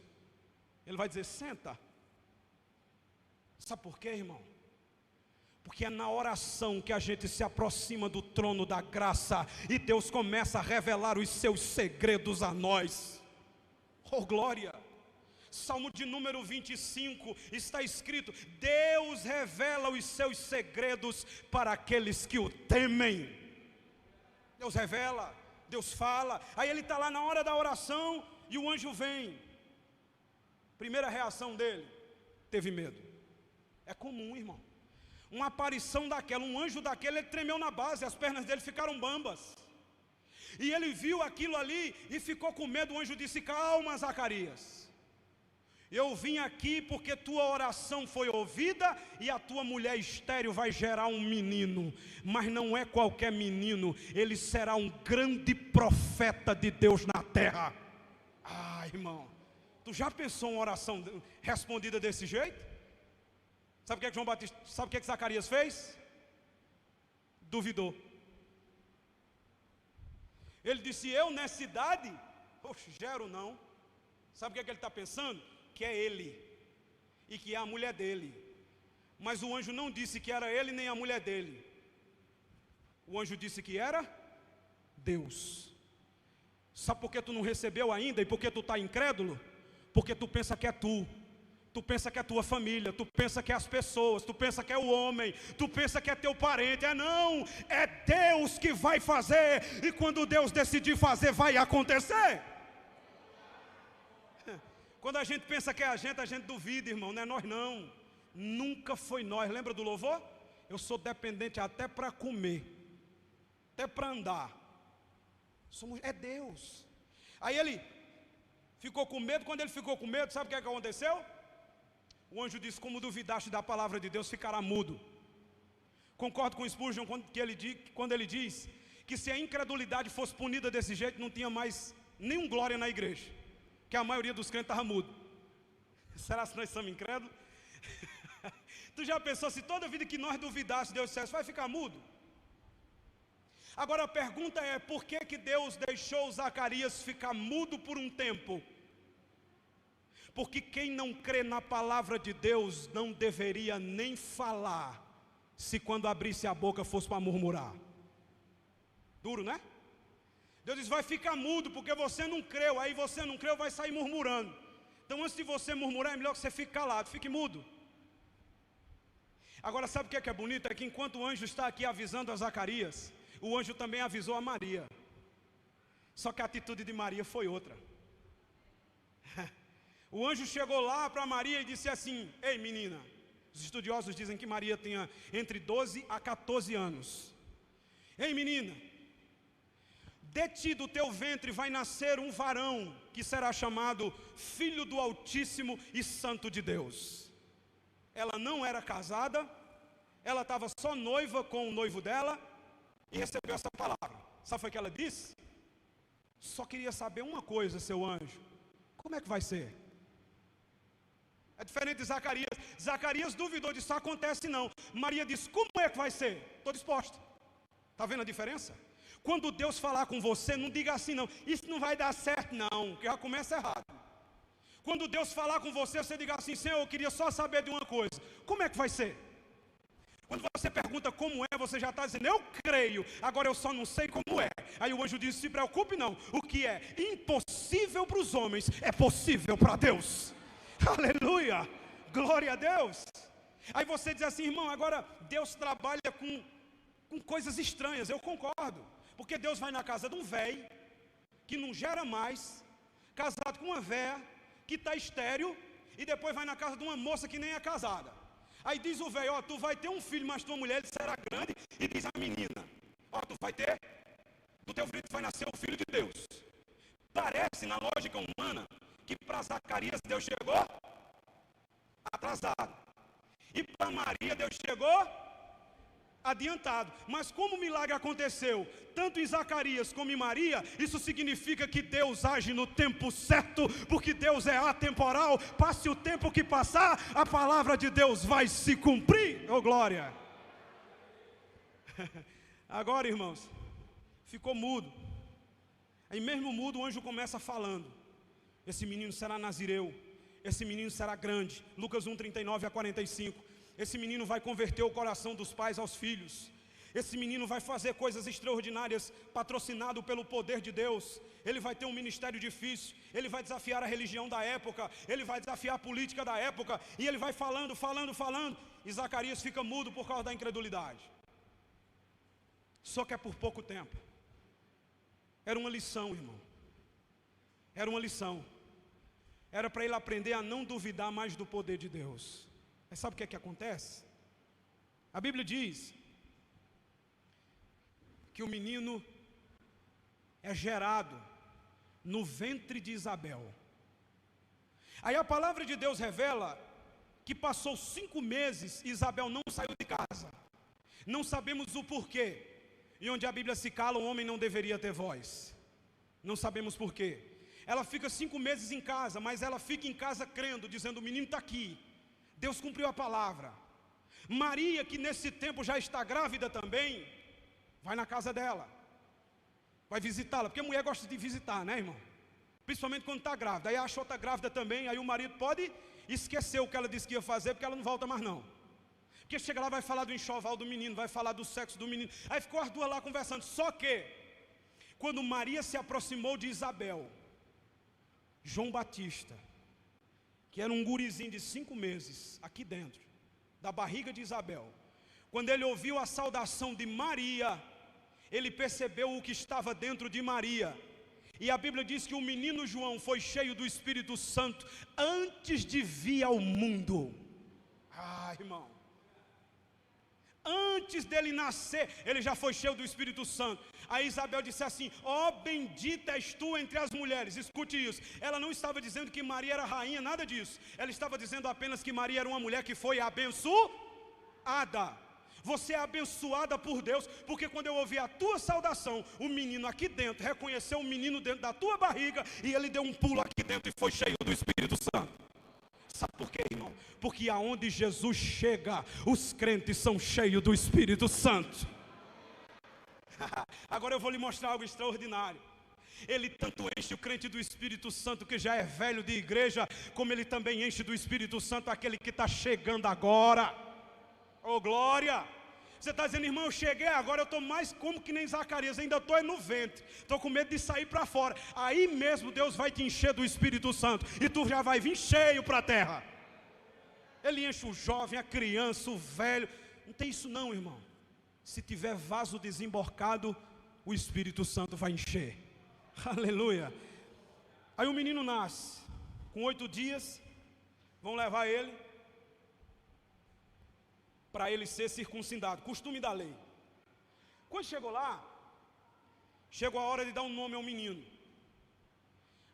Ele vai dizer, senta. Sabe por quê, irmão? Porque é na oração que a gente se aproxima do trono da graça e Deus começa a revelar os seus segredos a nós. Oh glória! Salmo de número 25, está escrito: Deus revela os seus segredos para aqueles que o temem. Deus revela, Deus fala. Aí ele está lá na hora da oração e o anjo vem. Primeira reação dele, teve medo. É comum, irmão. Uma aparição daquela, um anjo daquele, ele tremeu na base, as pernas dele ficaram bambas. E ele viu aquilo ali e ficou com medo. O anjo disse: calma, Zacarias. Eu vim aqui porque tua oração foi ouvida e a tua mulher estéril vai gerar um menino. Mas não é qualquer menino, ele será um grande profeta de Deus na terra. Ah, irmão, tu já pensou uma oração respondida desse jeito? Sabe o que é que João Batista, sabe o que é que Zacarias fez? Duvidou. Ele disse: eu nessa idade, poxa, gero não. Sabe o que é que ele está pensando? Que é ele, e que é a mulher dele. Mas o anjo não disse que era ele nem a mulher dele. O anjo disse que era Deus. Sabe por que tu não recebeu ainda e por que tu está incrédulo? Porque tu pensa que é tu. Tu pensa que é a tua família, tu pensa que é as pessoas, tu pensa que é o homem, tu pensa que é teu parente. Não, é Deus que vai fazer, e quando Deus decidir fazer, vai acontecer. Quando a gente pensa que é a gente duvida, irmão, não é nós não. Nunca foi nós. Lembra do louvor? Eu sou dependente até para comer, até para andar. É Deus. Aí ele ficou com medo. Quando ele ficou com medo, sabe o que é que aconteceu? O anjo disse: como duvidaste da palavra de Deus, ficará mudo. Concordo com Spurgeon quando ele diz que se a incredulidade fosse punida desse jeito, não tinha mais nenhum glória na igreja, que a maioria dos crentes estava mudo. Será que nós somos incrédulos? Tu já pensou se toda vida que nós duvidássemos, Deus dissesse: vai ficar mudo? Agora a pergunta é: por que Deus deixou Zacarias ficar mudo por um tempo? Porque quem não crê na palavra de Deus não deveria nem falar, se quando abrisse a boca fosse para murmurar. Duro, né? Deus diz: vai ficar mudo porque você não creu. Aí você não creu, vai sair murmurando. Então antes de você murmurar, é melhor que você fique calado, fique mudo. Agora sabe o que é bonito? É que enquanto o anjo está aqui avisando a Zacarias, o anjo também avisou a Maria. Só que a atitude de Maria foi outra. O anjo chegou lá para Maria e disse assim: ei menina, os estudiosos dizem que Maria tinha entre 12 a 14 anos. Ei menina, de ti do teu ventre vai nascer um varão, que será chamado Filho do Altíssimo e Santo de Deus. Ela não era casada, ela estava só noiva com o noivo dela, e recebeu essa palavra. Sabe o que ela disse? Só queria saber uma coisa, seu anjo: como é que vai ser? É diferente de Zacarias. Zacarias duvidou, disse: acontece não. Maria disse: como é que vai ser? Estou disposta. Está vendo a diferença? Quando Deus falar com você, não diga assim não: isso não vai dar certo não, que já começa errado. Quando Deus falar com você, você diga assim: Senhor, eu queria só saber de uma coisa: como é que vai ser? Quando você pergunta como é, você já está dizendo: eu creio, agora eu só não sei como é. Aí o anjo diz: se preocupe não, o que é impossível para os homens é possível para Deus. Aleluia, glória a Deus. Aí você diz assim: irmão, agora Deus trabalha com coisas estranhas. Eu concordo, porque Deus vai na casa de um velho que não gera mais, casado com uma véia que está estéril, e depois vai na casa de uma moça que nem é casada. Aí diz o velho: ó, tu vai ter um filho, mas tua mulher ele será grande. E diz a menina: ó, tu vai ter, do teu filho vai nascer o Filho de Deus. Parece, na lógica humana, que para Zacarias Deus chegou atrasado, e para Maria Deus chegou adiantado. Mas como o milagre aconteceu tanto em Zacarias como em Maria, isso significa que Deus age no tempo certo, porque Deus é atemporal. Passe o tempo que passar, a palavra de Deus vai se cumprir. Oh glória. Agora, irmãos, ficou mudo. Aí mesmo mudo, o anjo começa falando: esse menino será nazireu, esse menino será grande. Lucas 1, 39 a 45. Esse menino vai converter o coração dos pais aos filhos. Esse menino vai fazer coisas extraordinárias, patrocinado pelo poder de Deus. Ele vai ter um ministério difícil, ele vai desafiar a religião da época, ele vai desafiar a política da época, e ele vai falando, e Zacarias fica mudo por causa da incredulidade. Só que é por pouco tempo. Era uma lição, irmão. Era uma lição. Era para ele aprender a não duvidar mais do poder de Deus. Mas sabe o que é que acontece? A Bíblia diz que o menino é gerado no ventre de Isabel. Aí a palavra de Deus revela que passou 5 meses e Isabel não saiu de casa. Não sabemos o porquê. E onde a Bíblia se cala, o homem não deveria ter voz. Não sabemos porquê. Ela fica 5 meses em casa, mas ela fica em casa crendo, dizendo: o menino está aqui. Deus cumpriu a palavra. Maria, que nesse tempo já está grávida também, vai na casa dela, vai visitá-la, porque a mulher gosta de visitar, né, irmão? Principalmente quando está grávida. Aí a outra grávida também, aí o marido pode esquecer o que ela disse que ia fazer, porque ela não volta mais não. Porque chega lá, vai falar do enxoval do menino, vai falar do sexo do menino. Aí ficou as duas lá conversando. Só que, quando Maria se aproximou de Isabel, João Batista, que era um gurizinho de 5 meses, aqui dentro da barriga de Isabel, quando ele ouviu a saudação de Maria, ele percebeu o que estava dentro de Maria. E a Bíblia diz que o menino João foi cheio do Espírito Santo antes de vir ao mundo. Irmão, antes dele nascer, ele já foi cheio do Espírito Santo. Aí Isabel disse assim: ó, bendita és tu entre as mulheres. Escute isso, ela não estava dizendo que Maria era rainha, nada disso. Ela estava dizendo apenas que Maria era uma mulher que foi abençoada. Você é abençoada por Deus, porque quando eu ouvi a tua saudação, o menino aqui dentro reconheceu o menino dentro da tua barriga, e ele deu um pulo aqui dentro e foi cheio do Espírito Santo. Sabe por quê, irmão? Porque aonde Jesus chega, os crentes são cheios do Espírito Santo. Agora eu vou lhe mostrar algo extraordinário. Ele tanto enche o crente do Espírito Santo que já é velho de igreja, como ele também enche do Espírito Santo aquele que está chegando agora. Oh glória! Você está dizendo: irmão, eu cheguei agora, eu estou mais como que nem Zacarias, ainda estou no ventre, estou com medo de sair para fora. Aí mesmo Deus vai te encher do Espírito Santo, e tu já vai vir cheio para a terra. Ele enche o jovem, a criança, o velho. Não tem isso não, irmão. Se tiver vaso desemborcado, o Espírito Santo vai encher. Aleluia. Aí o menino nasce, com 8 dias, vão levar ele para ele ser circuncidado, costume da lei. Quando chegou lá, chegou a hora de dar um nome ao menino.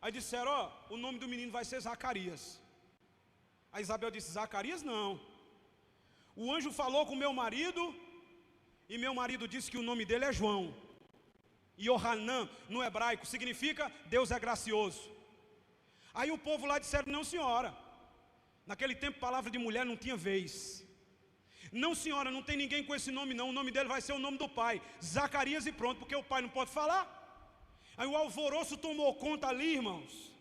Aí disseram: ó, o nome do menino vai ser Zacarias. A Isabel disse: Zacarias não. O anjo falou com meu marido, e meu marido disse que o nome dele é João. Yohanan, no hebraico, significa Deus é gracioso. Aí o povo lá disseram: não senhora, naquele tempo palavra de mulher não tinha vez. Não senhora, não tem ninguém com esse nome não, o nome dele vai ser o nome do pai, Zacarias, e pronto, porque o pai não pode falar. Aí o alvoroço tomou conta ali, irmãos.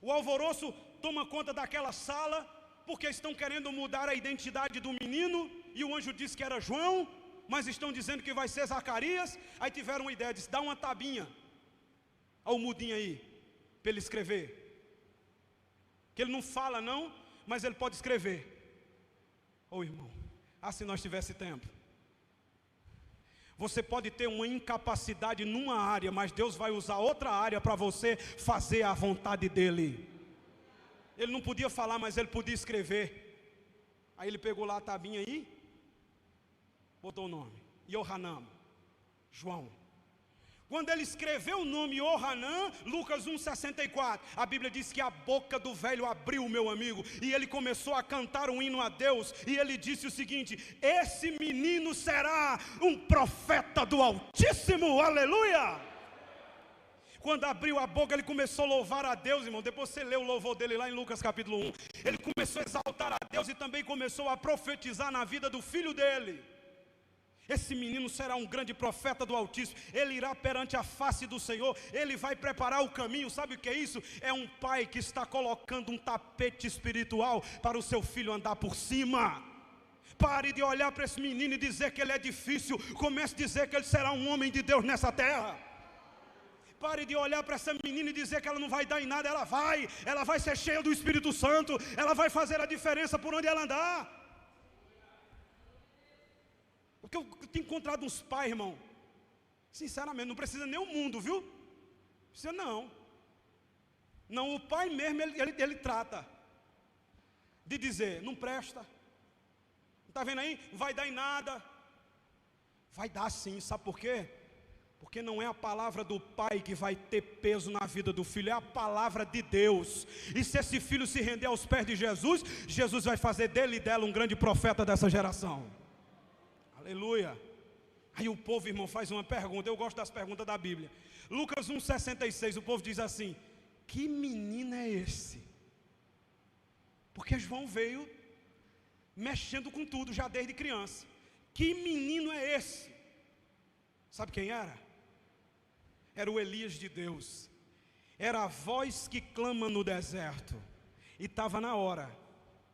O alvoroço toma conta daquela sala, porque estão querendo mudar a identidade do menino, e o anjo disse que era João, mas estão dizendo que vai ser Zacarias. Aí tiveram uma ideia, disse: dá uma tabinha ao mudinho aí, para ele escrever, que ele não fala não, mas ele pode escrever. Irmão, se nós tivesse tempo. Você pode ter uma incapacidade numa área, mas Deus vai usar outra área para você fazer a vontade dEle. Ele não podia falar, mas ele podia escrever. Aí ele pegou lá a tabinha aí, botou o nome, Yohanan, João. Quando ele escreveu o nome Yohanan, Lucas 1,64, a Bíblia diz que a boca do velho abriu, meu amigo, e ele começou a cantar um hino a Deus, e ele disse o seguinte: esse menino será um profeta do Altíssimo, aleluia! Quando abriu a boca, ele começou a louvar a Deus, irmão. Depois você lê o louvor dele lá em Lucas capítulo 1. Ele começou a exaltar a Deus e também começou a profetizar na vida do filho dele. Esse menino será um grande profeta do Altíssimo. Ele irá perante a face do Senhor. Ele vai preparar o caminho. Sabe o que é isso? É um pai que está colocando um tapete espiritual para o seu filho andar por cima. Pare de olhar para esse menino e dizer que ele é difícil. Comece a dizer que ele será um homem de Deus nessa terra. Pare de olhar para essa menina e dizer que ela não vai dar em nada. Ela vai ser cheia do Espírito Santo. Ela vai fazer a diferença por onde ela andar. Porque eu tenho encontrado uns pais, irmão, sinceramente, não precisa nem o mundo, viu? Precisa não. Não, o pai mesmo, ele trata de dizer, não presta. Está vendo aí? Não vai dar em nada. Vai dar sim, sabe por quê? Porque não é a palavra do pai que vai ter peso na vida do filho, é a palavra de Deus. E se esse filho se render aos pés de Jesus, Jesus vai fazer dele e dela um grande profeta dessa geração. Aleluia. Aí o povo, irmão, faz uma pergunta. Eu gosto das perguntas da Bíblia. Lucas 1,66, o povo diz assim: que menino é esse? Porque João veio mexendo com tudo já desde criança. Que menino é esse? Sabe quem era? Era o Elias de Deus. Era a voz que clama no deserto. E estava na hora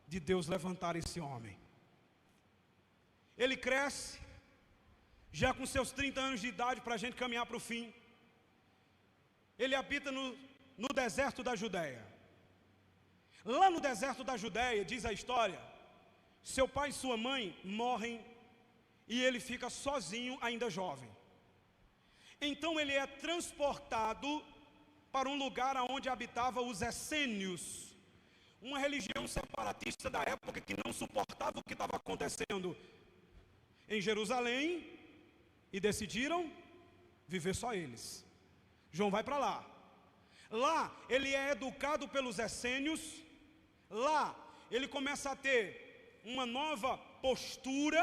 de Deus levantar esse homem. Ele cresce, já com seus 30 anos de idade, para a gente caminhar para o fim. Ele habita no deserto da Judéia. Lá no deserto da Judéia, diz a história, seu pai e sua mãe morrem e ele fica sozinho, ainda jovem. Então ele é transportado para um lugar onde habitavam os essênios, uma religião separatista da época que não suportava o que estava acontecendo em Jerusalém e decidiram viver só eles. João vai para lá. Lá ele é educado pelos essênios. Lá ele começa a ter uma nova postura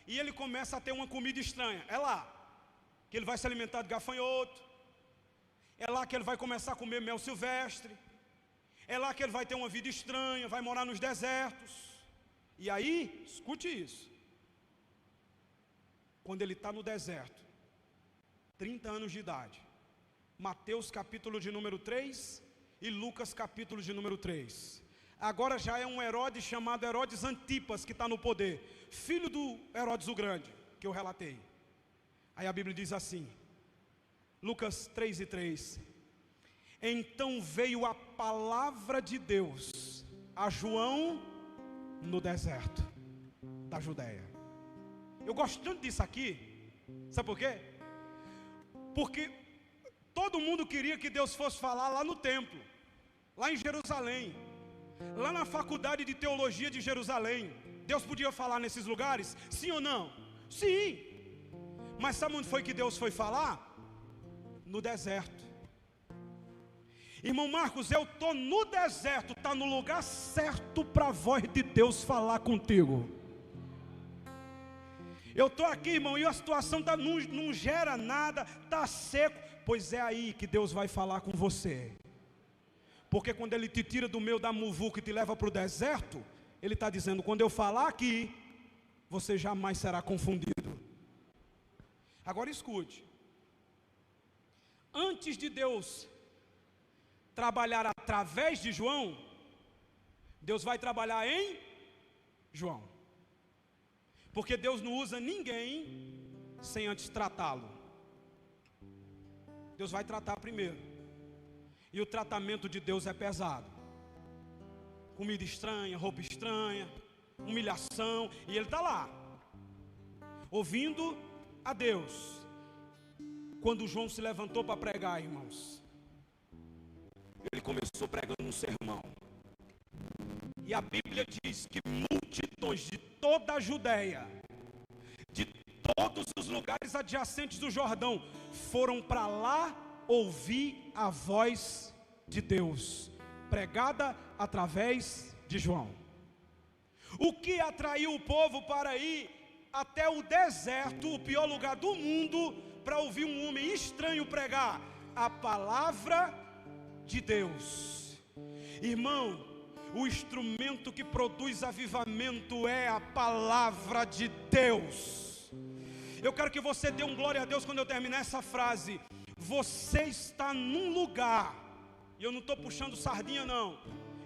e ele começa a ter uma comida estranha. É lá que ele vai se alimentar de gafanhoto. É lá que ele vai começar a comer mel silvestre. É lá que ele vai ter uma vida estranha, vai morar nos desertos. E aí, escute isso. Quando ele está no deserto, 30 anos de idade, Mateus capítulo de número 3 e Lucas capítulo de número 3. Agora já é um Herodes chamado Herodes Antipas que está no poder, filho do Herodes o Grande, que eu relatei. Aí a Bíblia diz assim, Lucas 3:3. Então veio a palavra de Deus a João no deserto da Judéia. Eu gosto tanto disso aqui, sabe por quê? Porque todo mundo queria que Deus fosse falar lá no templo, lá em Jerusalém, lá na faculdade de teologia de Jerusalém. Deus podia falar nesses lugares? Sim ou não? Sim. Mas sabe onde foi que Deus foi falar? No deserto. Irmão Marcos, eu estou no deserto, está no lugar certo para a voz de Deus falar contigo. Eu estou aqui, irmão, e a situação não gera nada, está seco. Pois é aí que Deus vai falar com você. Porque quando Ele te tira do meio da muvuca e te leva para o deserto, Ele está dizendo, quando eu falar aqui, você jamais será confundido. Agora escute. Antes de Deus trabalhar através de João, Deus vai trabalhar em João. Porque Deus não usa ninguém sem antes tratá-lo. Deus vai tratar primeiro. E o tratamento de Deus é pesado. Comida estranha, roupa estranha, humilhação. E Ele está lá, ouvindo a Deus. Quando João se levantou para pregar, irmãos, ele começou pregando um sermão. E a Bíblia diz que multidões de toda a Judéia, de todos os lugares adjacentes do Jordão, foram para lá ouvir a voz de Deus, pregada através de João. O que atraiu o povo para ir até o deserto, o pior lugar do mundo, para ouvir um homem estranho pregar? A palavra de Deus. Irmão, o instrumento que produz avivamento é a palavra de Deus. Eu quero que você dê um glória a Deus quando eu terminar essa frase. Você está num lugar, e eu não estou puxando sardinha não,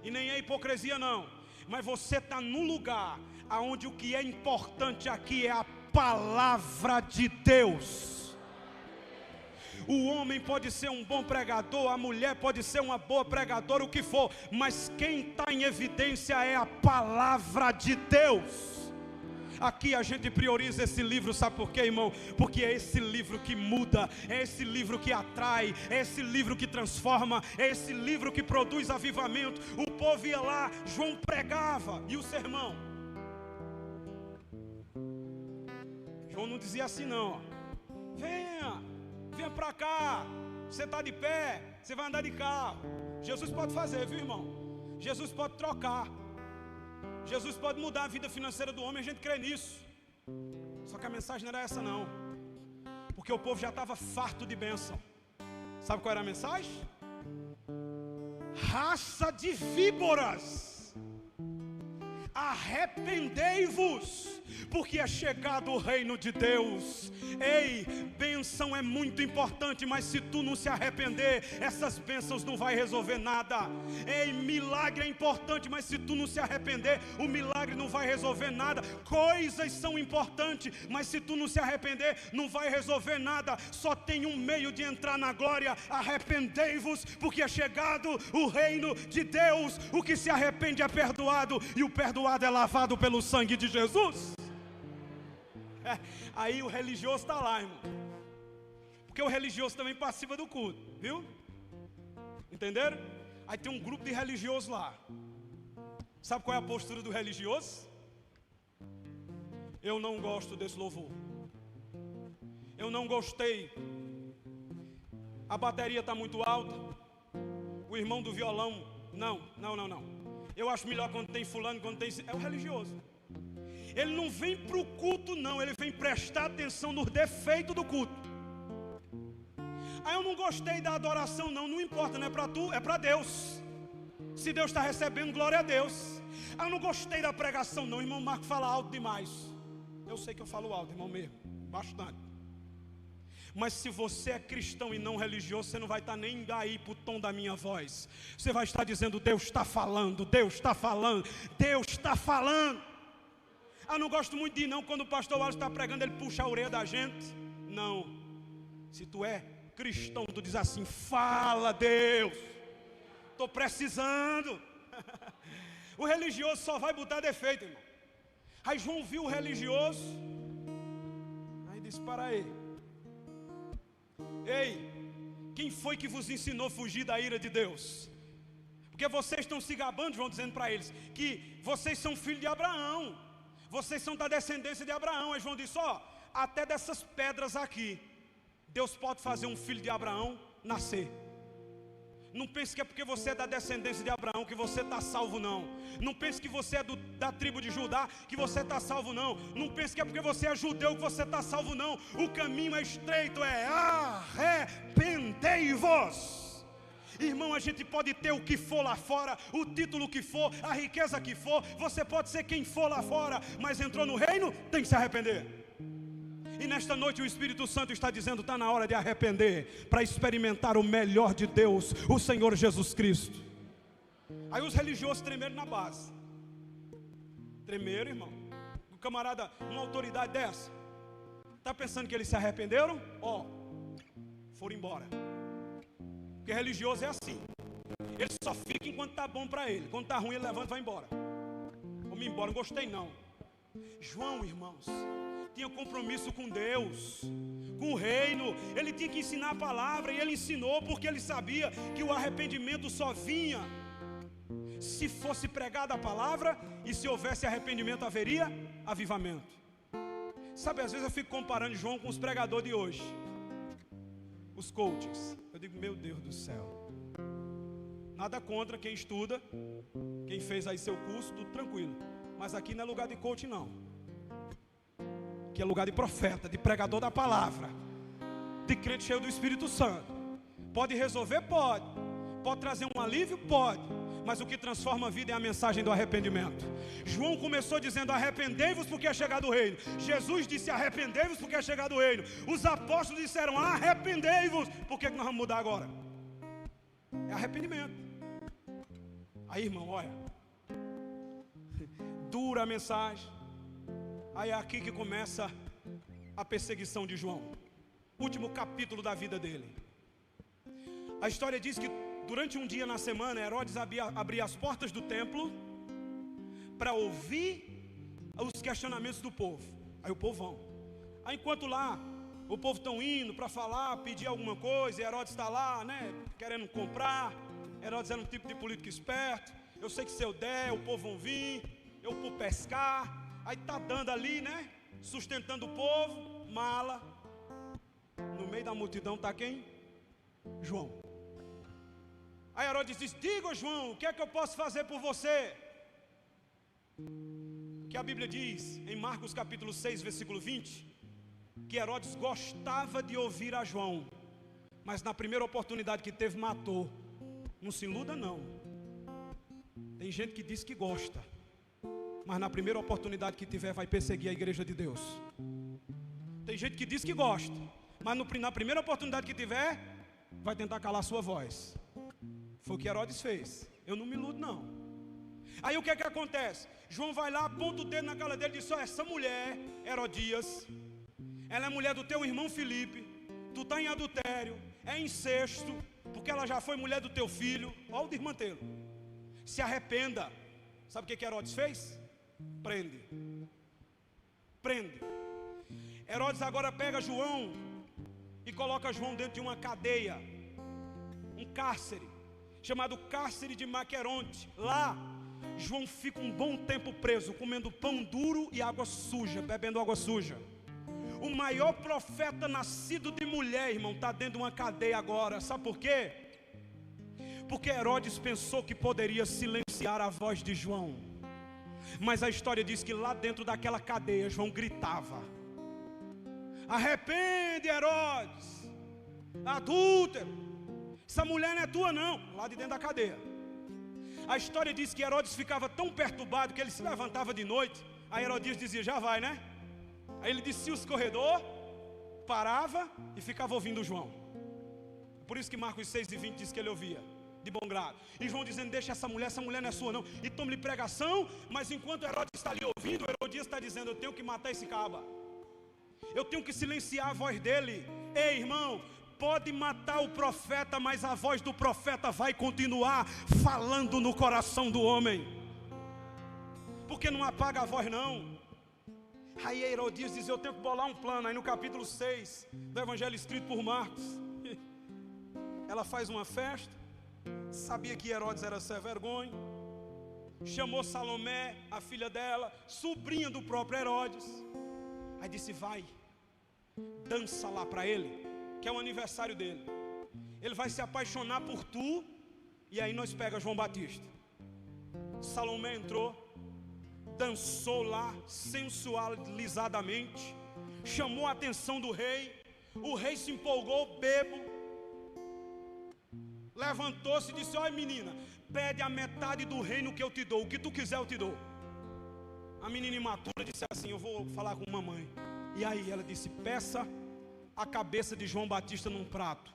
e nem é hipocrisia não. Mas você está num lugar onde o que é importante aqui é a palavra de Deus. O homem pode ser um bom pregador, a mulher pode ser uma boa pregadora, o que for, mas quem está em evidência é a palavra de Deus. Aqui a gente prioriza esse livro, sabe por quê, irmão? Porque é esse livro que muda, é esse livro que atrai, é esse livro que transforma, é esse livro que produz avivamento. O povo ia lá, João pregava, e o sermão? João não dizia assim não, venha para cá, você está de pé, você vai andar de carro. Jesus pode fazer, viu, irmão? Jesus pode trocar, Jesus pode mudar a vida financeira do homem, a gente crê nisso. Só que a mensagem não era essa não, porque o povo já estava farto de bênção. Sabe qual era a mensagem? Raça de víboras, arrependei-vos, porque é chegado o reino de Deus. Ei, bênção é muito importante, mas se tu não se arrepender, essas bênçãos não vai resolver nada. Ei, milagre é importante, mas se tu não se arrepender, o milagre não vai resolver nada. Coisas são importantes, mas se tu não se arrepender, não vai resolver nada. Só tem um meio de entrar na glória: arrependei-vos, porque é chegado o reino de Deus. O que se arrepende é perdoado, e o perdoado é lavado pelo sangue de Jesus. Aí o religioso está lá, irmão, porque o religioso também participa do culto, viu? Entenderam? Aí tem um grupo de religiosos lá. Sabe qual é a postura do religioso? Eu não gosto desse louvor, eu não gostei, a bateria está muito alta, o irmão do violão, não, eu acho melhor quando tem fulano, quando tem... É o religioso. Ele não vem para o culto não, ele vem prestar atenção nos defeitos do culto. Aí eu não gostei da adoração não importa, não é para tu, é para Deus. Se Deus está recebendo, glória a Deus. Aí eu não gostei da pregação não, irmão Marco fala alto demais. Eu sei que eu falo alto, irmão, mesmo, bastante. Mas se você é cristão e não religioso, você não vai estar nem aí para o tom da minha voz. Você vai estar dizendo: Deus está falando, Deus está falando, Deus está falando. Eu não gosto muito de não, quando o pastor Wallace está pregando, ele puxa a orelha da gente. Não. Se tu é cristão, tu diz assim: fala, Deus, estou precisando. O religioso só vai botar defeito, irmão. Aí João viu o religioso, aí disse: para aí, ei, quem foi que vos ensinou a fugir da ira de Deus? Porque vocês estão se gabando, João dizendo para eles, que vocês são filhos de Abraão, vocês são da descendência de Abraão. Aí João disse: ó, até dessas pedras aqui, Deus pode fazer um filho de Abraão nascer. Não pense que é porque você é da descendência de Abraão que você está salvo, não. Não pense que você é da tribo de Judá que você está salvo, não. Não pense que é porque você é judeu que você está salvo, não. O caminho é estreito, é arrependei-vos. Irmão, a gente pode ter o que for lá fora, o título que for, a riqueza que for, você pode ser quem for lá fora, mas entrou no reino, tem que se arrepender. E nesta noite o Espírito Santo está dizendo: está na hora de arrepender, para experimentar o melhor de Deus, o Senhor Jesus Cristo. Aí os religiosos tremeram na base. Tremeram, irmão. O camarada, uma autoridade dessa, está pensando que eles se arrependeram? Ó, foram embora. Porque religioso é assim, ele só fica enquanto está bom para ele. Quando está ruim ele levanta e vai embora. Vamos embora, não gostei não. João, irmãos, tinha compromisso com Deus, com o reino. Ele tinha que ensinar a palavra, e ele ensinou porque ele sabia que o arrependimento só vinha se fosse pregada a palavra, e se houvesse arrependimento haveria avivamento. Sabe, às vezes eu fico comparando João com os pregadores de hoje, os coaches. Eu digo: meu Deus do céu. Nada contra quem estuda, quem fez aí seu curso, tudo tranquilo, mas aqui não é lugar de coach não. Que é lugar de profeta, de pregador da palavra, de crente cheio do Espírito Santo. Pode resolver? Pode. Pode trazer um alívio? Pode. Mas o que transforma a vida é a mensagem do arrependimento. João começou dizendo: arrependei-vos porque é chegado o reino. Jesus disse: arrependei-vos porque é chegado o reino. Os apóstolos disseram: arrependei-vos. Por que nós vamos mudar agora? É arrependimento. Aí, irmão, olha, procura a mensagem. Aí é aqui que começa a perseguição de João. Último capítulo da vida dele. A história diz que durante um dia na semana, Herodes abria as portas do templo para ouvir os questionamentos do povo. Aí o povo vão. Aí enquanto lá o povo estão indo para falar, pedir alguma coisa, e Herodes está lá, né, querendo comprar. Herodes era um tipo de político esperto. Eu sei que se eu der, o povo vão vir, eu vou pescar. Aí está dando ali, né, sustentando o povo, mala. No meio da multidão está quem? João. Aí Herodes diz: diga, João, o que é que eu posso fazer por você? Que a Bíblia diz em Marcos capítulo 6, versículo 20, que Herodes gostava de ouvir a João, mas na primeira oportunidade que teve, matou. Não se iluda não. Tem gente que diz que gosta, mas na primeira oportunidade que tiver vai perseguir a igreja de Deus. Tem gente que diz que gosta, mas na primeira oportunidade que tiver vai tentar calar sua voz. Foi o que Herodes fez. Eu não me iludo não. Aí o que é que acontece? João vai lá, aponta o dedo na cara dele e diz: ó, essa mulher, Herodias, ela é mulher do teu irmão Filipe. Tu está em adultério, é incesto, porque ela já foi mulher do teu filho. Olha o desmantelo. Se arrependa. Sabe o que Herodes fez? Prende. Herodes agora pega João e coloca João dentro de uma cadeia, um cárcere, chamado cárcere de Maqueronte. Lá João fica um bom tempo preso, comendo pão duro e água suja, bebendo água suja. O maior profeta nascido de mulher, irmão, está dentro de uma cadeia agora. Sabe por quê? Porque Herodes pensou que poderia silenciar a voz de João. Mas a história diz que lá dentro daquela cadeia, João gritava: arrepende, Herodes, adúltero, essa mulher não é tua não. Lá de dentro da cadeia. A história diz que Herodes ficava tão perturbado que ele se levantava de noite. Aí Herodias dizia: já vai, né? Aí ele descia os corredores, parava e ficava ouvindo João. Por isso que Marcos 6:20 diz que ele ouvia de bom grado. E João dizendo: deixa essa mulher não é sua não. E toma-lhe pregação. Mas enquanto Herodes está ali ouvindo, Herodias está dizendo: eu tenho que matar esse caba, eu tenho que silenciar a voz dele. Ei, irmão, pode matar o profeta, mas a voz do profeta vai continuar falando no coração do homem, porque não apaga a voz não. Aí Herodias diz: eu tenho que bolar um plano. Aí no capítulo 6 do evangelho escrito por Marcos, ela faz uma festa, sabia que Herodes era sem vergonha, chamou Salomé, a filha dela, sobrinha do próprio Herodes. Aí disse: vai, dança lá para ele, que é o aniversário dele. Ele vai se apaixonar por tu. E aí nós pega João Batista. Salomé entrou, dançou lá sensualizadamente, chamou a atenção do rei. O rei se empolgou, bebo, levantou-se e disse: olha, menina, pede a metade do reino que eu te dou, o que tu quiser eu te dou. A menina imatura disse assim: eu vou falar com mamãe. E aí ela disse: peça a cabeça de João Batista num prato,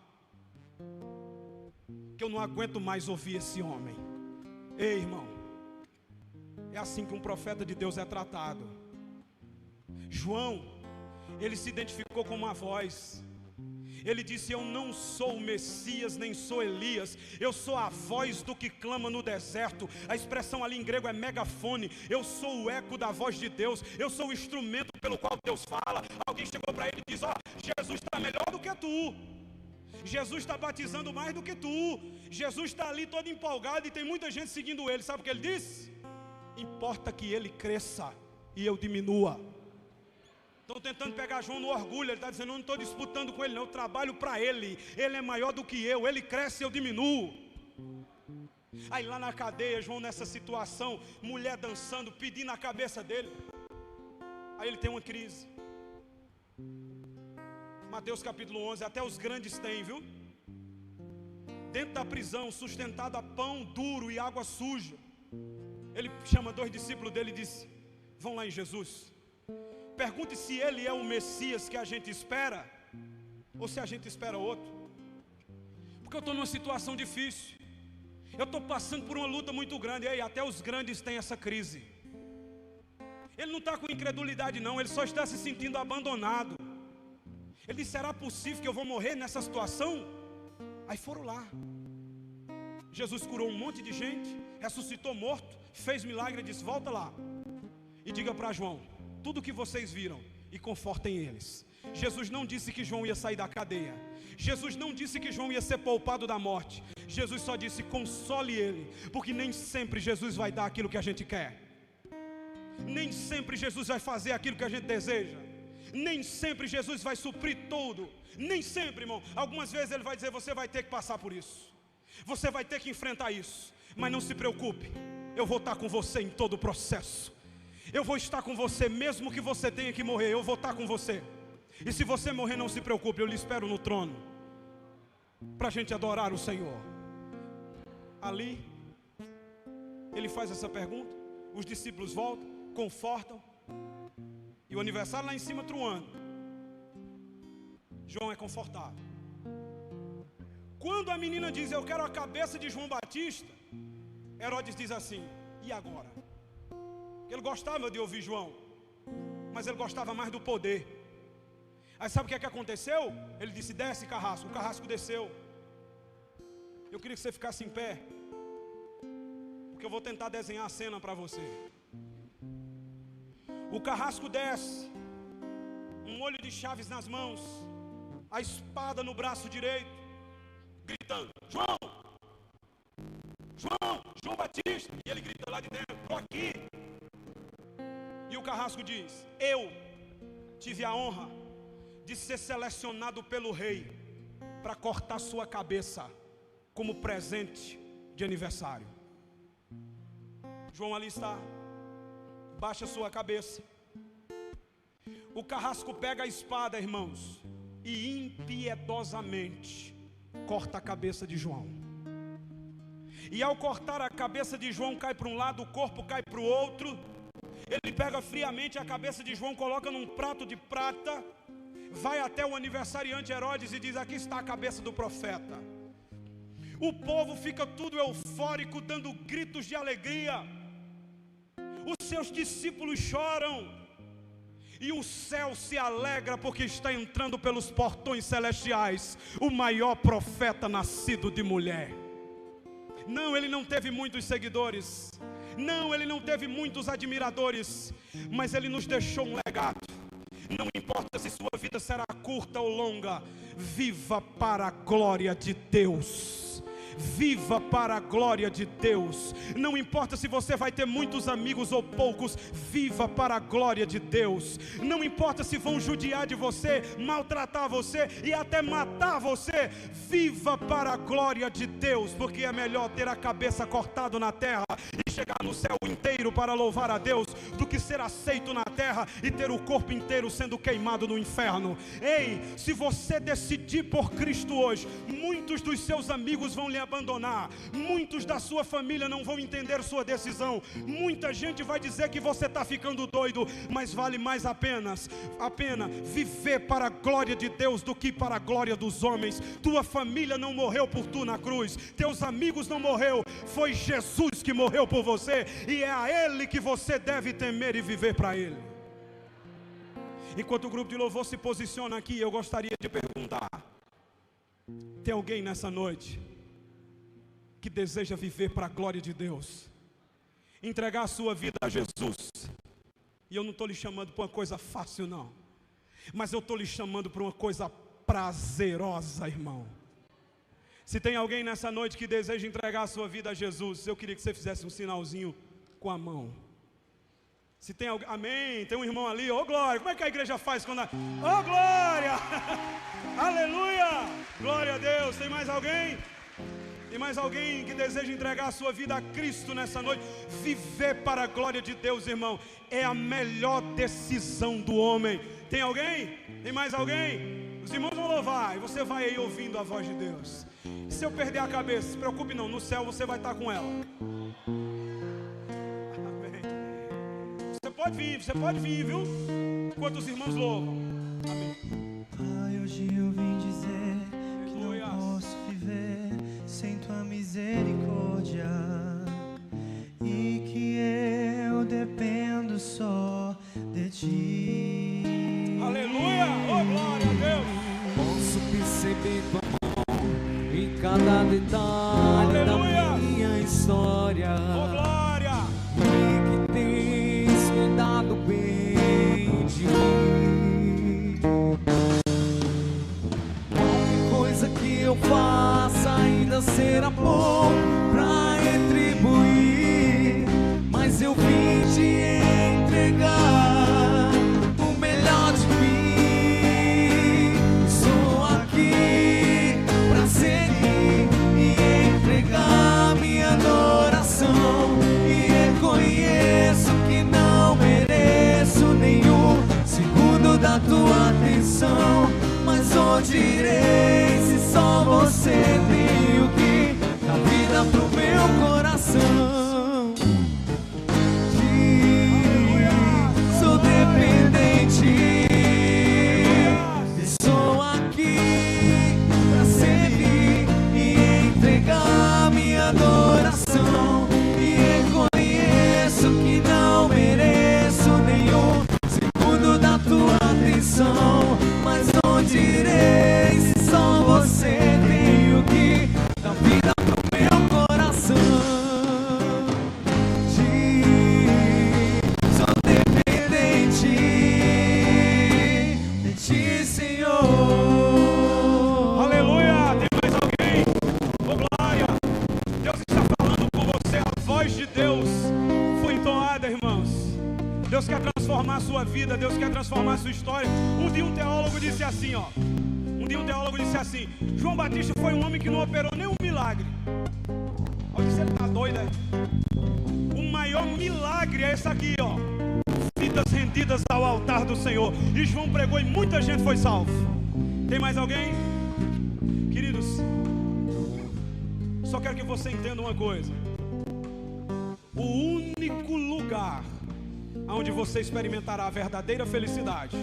que eu não aguento mais ouvir esse homem. Ei, irmão, é assim que um profeta de Deus é tratado. João, ele se identificou com uma voz. Ele disse: eu não sou o Messias, nem sou Elias, eu sou a voz do que clama no deserto. A expressão ali em grego é megafone. Eu sou o eco da voz de Deus, eu sou o instrumento pelo qual Deus fala. Alguém chegou para ele e diz: ó, Jesus está melhor do que tu, Jesus está batizando mais do que tu, Jesus está ali todo empolgado e tem muita gente seguindo ele. Sabe o que ele disse? Importa que ele cresça e eu diminua. Estão tentando pegar João no orgulho. Ele está dizendo: eu não estou disputando com ele não, eu trabalho para ele. Ele é maior do que eu, ele cresce e eu diminuo. Aí lá na cadeia, João nessa situação, mulher dançando, pedindo a cabeça dele. Aí ele tem uma crise. Mateus capítulo 11, até os grandes têm, viu? Dentro da prisão, sustentado a pão duro e água suja. Ele chama 2 discípulos dele e diz: vão lá em Jesus, pergunte se ele é o Messias que a gente espera, ou se a gente espera outro. Porque eu estou numa situação difícil, eu estou passando por uma luta muito grande. E aí, até os grandes têm essa crise. Ele não está com incredulidade não, ele só está se sentindo abandonado. Ele disse, será possível que eu vou morrer nessa situação? Aí foram lá. Jesus curou um monte de gente, ressuscitou morto, fez milagre e disse, volta lá e diga para João, tudo que vocês viram, e confortem eles. Jesus não disse que João ia sair da cadeia. Jesus não disse que João ia ser poupado da morte. Jesus só disse, console ele, porque nem sempre Jesus vai dar aquilo que a gente quer. Nem sempre Jesus vai fazer aquilo que a gente deseja. Nem sempre Jesus vai suprir tudo. Nem sempre, irmão. Algumas vezes ele vai dizer, você vai ter que passar por isso, você vai ter que enfrentar isso, mas não se preocupe, eu vou estar com você em todo o processo. Eu vou estar com você, mesmo que você tenha que morrer, eu vou estar com você. E se você morrer, não se preocupe, eu lhe espero no trono, para a gente adorar o Senhor. Ali, ele faz essa pergunta, os discípulos voltam, confortam, e o aniversário lá em cima truando. João é confortado. Quando a menina diz, eu quero a cabeça de João Batista, Herodes diz assim, e agora? Ele gostava de ouvir João, mas ele gostava mais do poder. Aí sabe o que aconteceu? Ele disse, desce carrasco. O carrasco desceu. Eu queria que você ficasse em pé, porque eu vou tentar desenhar a cena para você. O carrasco desce, um olho de chaves nas mãos, a espada no braço direito, gritando, João, João Batista. E ele grita lá de dentro, estou aqui. E o carrasco diz, eu tive a honra de ser selecionado pelo rei para cortar sua cabeça como presente de aniversário. João ali está, baixa sua cabeça. O carrasco pega a espada, irmãos, e impiedosamente corta a cabeça de João. E ao cortar a cabeça de João, cai para um lado, o corpo cai para o outro. Ele pega friamente a cabeça de João, coloca num prato de prata, vai até o aniversariante Herodes e diz, aqui está a cabeça do profeta. O povo fica tudo eufórico, dando gritos de alegria. Os seus discípulos choram, e o céu se alegra, porque está entrando pelos portões celestiais o maior profeta nascido de mulher. Não, ele não teve muitos seguidores, não, ele não teve muitos admiradores, mas ele nos deixou um legado. Não importa se sua vida será curta ou longa, viva para a glória de Deus. Viva para a glória de Deus. Não importa se você vai ter muitos amigos ou poucos, viva para a glória de Deus. Não importa se vão judiar de você, maltratar você e até matar você, viva para a glória de Deus, porque é melhor ter a cabeça cortada na terra e chegar no céu inteiro para louvar a Deus, do que ser aceito na terra e ter o corpo inteiro sendo queimado no inferno. Ei, se você decidir por Cristo hoje, muitos dos seus amigos vão lhe abandonar, muitos da sua família não vão entender sua decisão, muita gente vai dizer que você está ficando doido, mas vale mais a pena viver para a glória de Deus do que para a glória dos homens. Tua família não morreu por tu na cruz, teus amigos não morreu, foi Jesus que morreu por você, e é a Ele que você deve temer e viver para Ele. Enquanto o grupo de louvor se posiciona aqui, eu gostaria de perguntar, tem alguém nessa noite que deseja viver para a glória de Deus, entregar a sua vida a Jesus? E eu não estou lhe chamando para uma coisa fácil não, mas eu estou lhe chamando para uma coisa prazerosa, irmão. Se tem alguém nessa noite que deseja entregar a sua vida a Jesus, eu queria que você fizesse um sinalzinho com a mão. Se tem alguém, amém, tem um irmão ali, ô glória, como é que a igreja faz quando ô glória, aleluia, glória a Deus. Tem mais alguém? Tem mais alguém que deseja entregar a sua vida a Cristo nessa noite? Viver para a glória de Deus, irmão, é a melhor decisão do homem. Tem alguém? Tem mais alguém? Os irmãos vão louvar e você vai aí ouvindo a voz de Deus. E se eu perder a cabeça, não se preocupe não, no céu você vai estar com ela. Amém. Você pode vir, viu? Enquanto os irmãos louvam. Amém. Pai, hoje eu vim dizer que não posso viver sem tua misericórdia, e que eu dependo só cada detalhe da minha história. Oh, glória! E que tens cuidado bem de mim. Qualquer coisa que eu faça ainda será pouco pra retribuir, mas eu vim te entregar o melhor de mim. Estou aqui pra seguir e entregar minha adoração, e reconheço que não mereço nenhum segundo da tua atenção, mas onde irei se só você tem o que dá vida pro meu coração? Sou dependente, estou aqui pra servir e entregar minha adoração, e reconheço que não mereço nenhum segundo da tua atenção, mas onde irei se só você tem o que dá vida pro meu coração? Sou dependente de ti, Senhor. Aleluia! Tem mais alguém? Oh, glória! Deus está falando com você. A voz de Deus foi entoada, irmãos. Deus quer transformar a sua vida. Deus quer transformar a sua história. Um dia um teólogo disse assim, ó. João Batista foi um homem que não operou nenhum milagre. Olha, você tá doido aí? O maior milagre é esse aqui, ó. Vidas rendidas ao altar do Senhor. E João pregou e muita gente foi salva. Tem mais alguém? Queridos, só quero que você entenda uma coisa. O único lugar onde você experimentará a verdadeira felicidade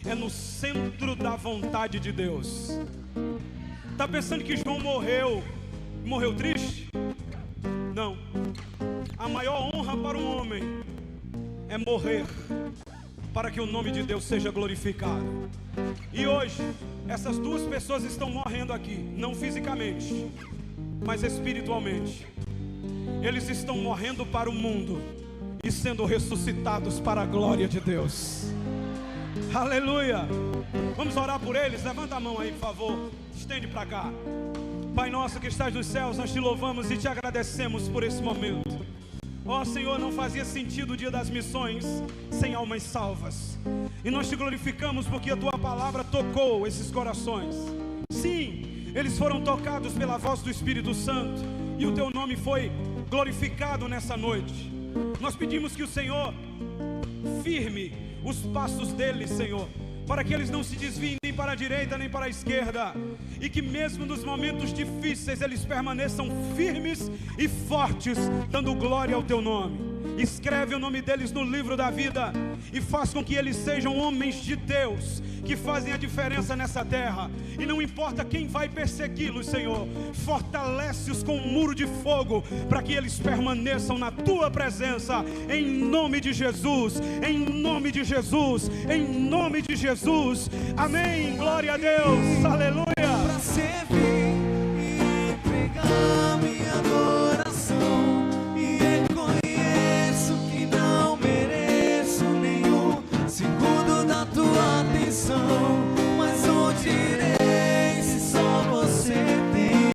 é no centro da vontade de Deus. Está pensando que João morreu triste? Não. A maior honra para um homem é morrer para que o nome de Deus seja glorificado. E hoje, essas duas pessoas estão morrendo aqui, não fisicamente, mas espiritualmente. Eles estão morrendo para o mundo e sendo ressuscitados para a glória de Deus. Aleluia! Vamos orar por eles? Levanta a mão aí, por favor. Estende para cá. Pai nosso que estás nos céus, nós te louvamos e te agradecemos por esse momento. Ó Senhor, não fazia sentido o dia das missões sem almas salvas. E nós te glorificamos porque a tua palavra tocou esses corações. Sim, eles foram tocados pela voz do Espírito Santo e o teu nome foi glorificado nessa noite. Nós pedimos que o Senhor firme os passos deles, Senhor, para que eles não se desviem nem para a direita nem para a esquerda, e que mesmo nos momentos difíceis eles permaneçam firmes e fortes, dando glória ao teu nome. Escreve o nome deles no livro da vida e faz com que eles sejam homens de Deus, que fazem a diferença nessa terra. E não importa quem vai persegui-los, Senhor, fortalece-os com um muro de fogo, para que eles permaneçam na tua presença, em nome de Jesus, em nome de Jesus, em nome de Jesus. Amém, glória a Deus, aleluia. Para servir e entregar minha dor.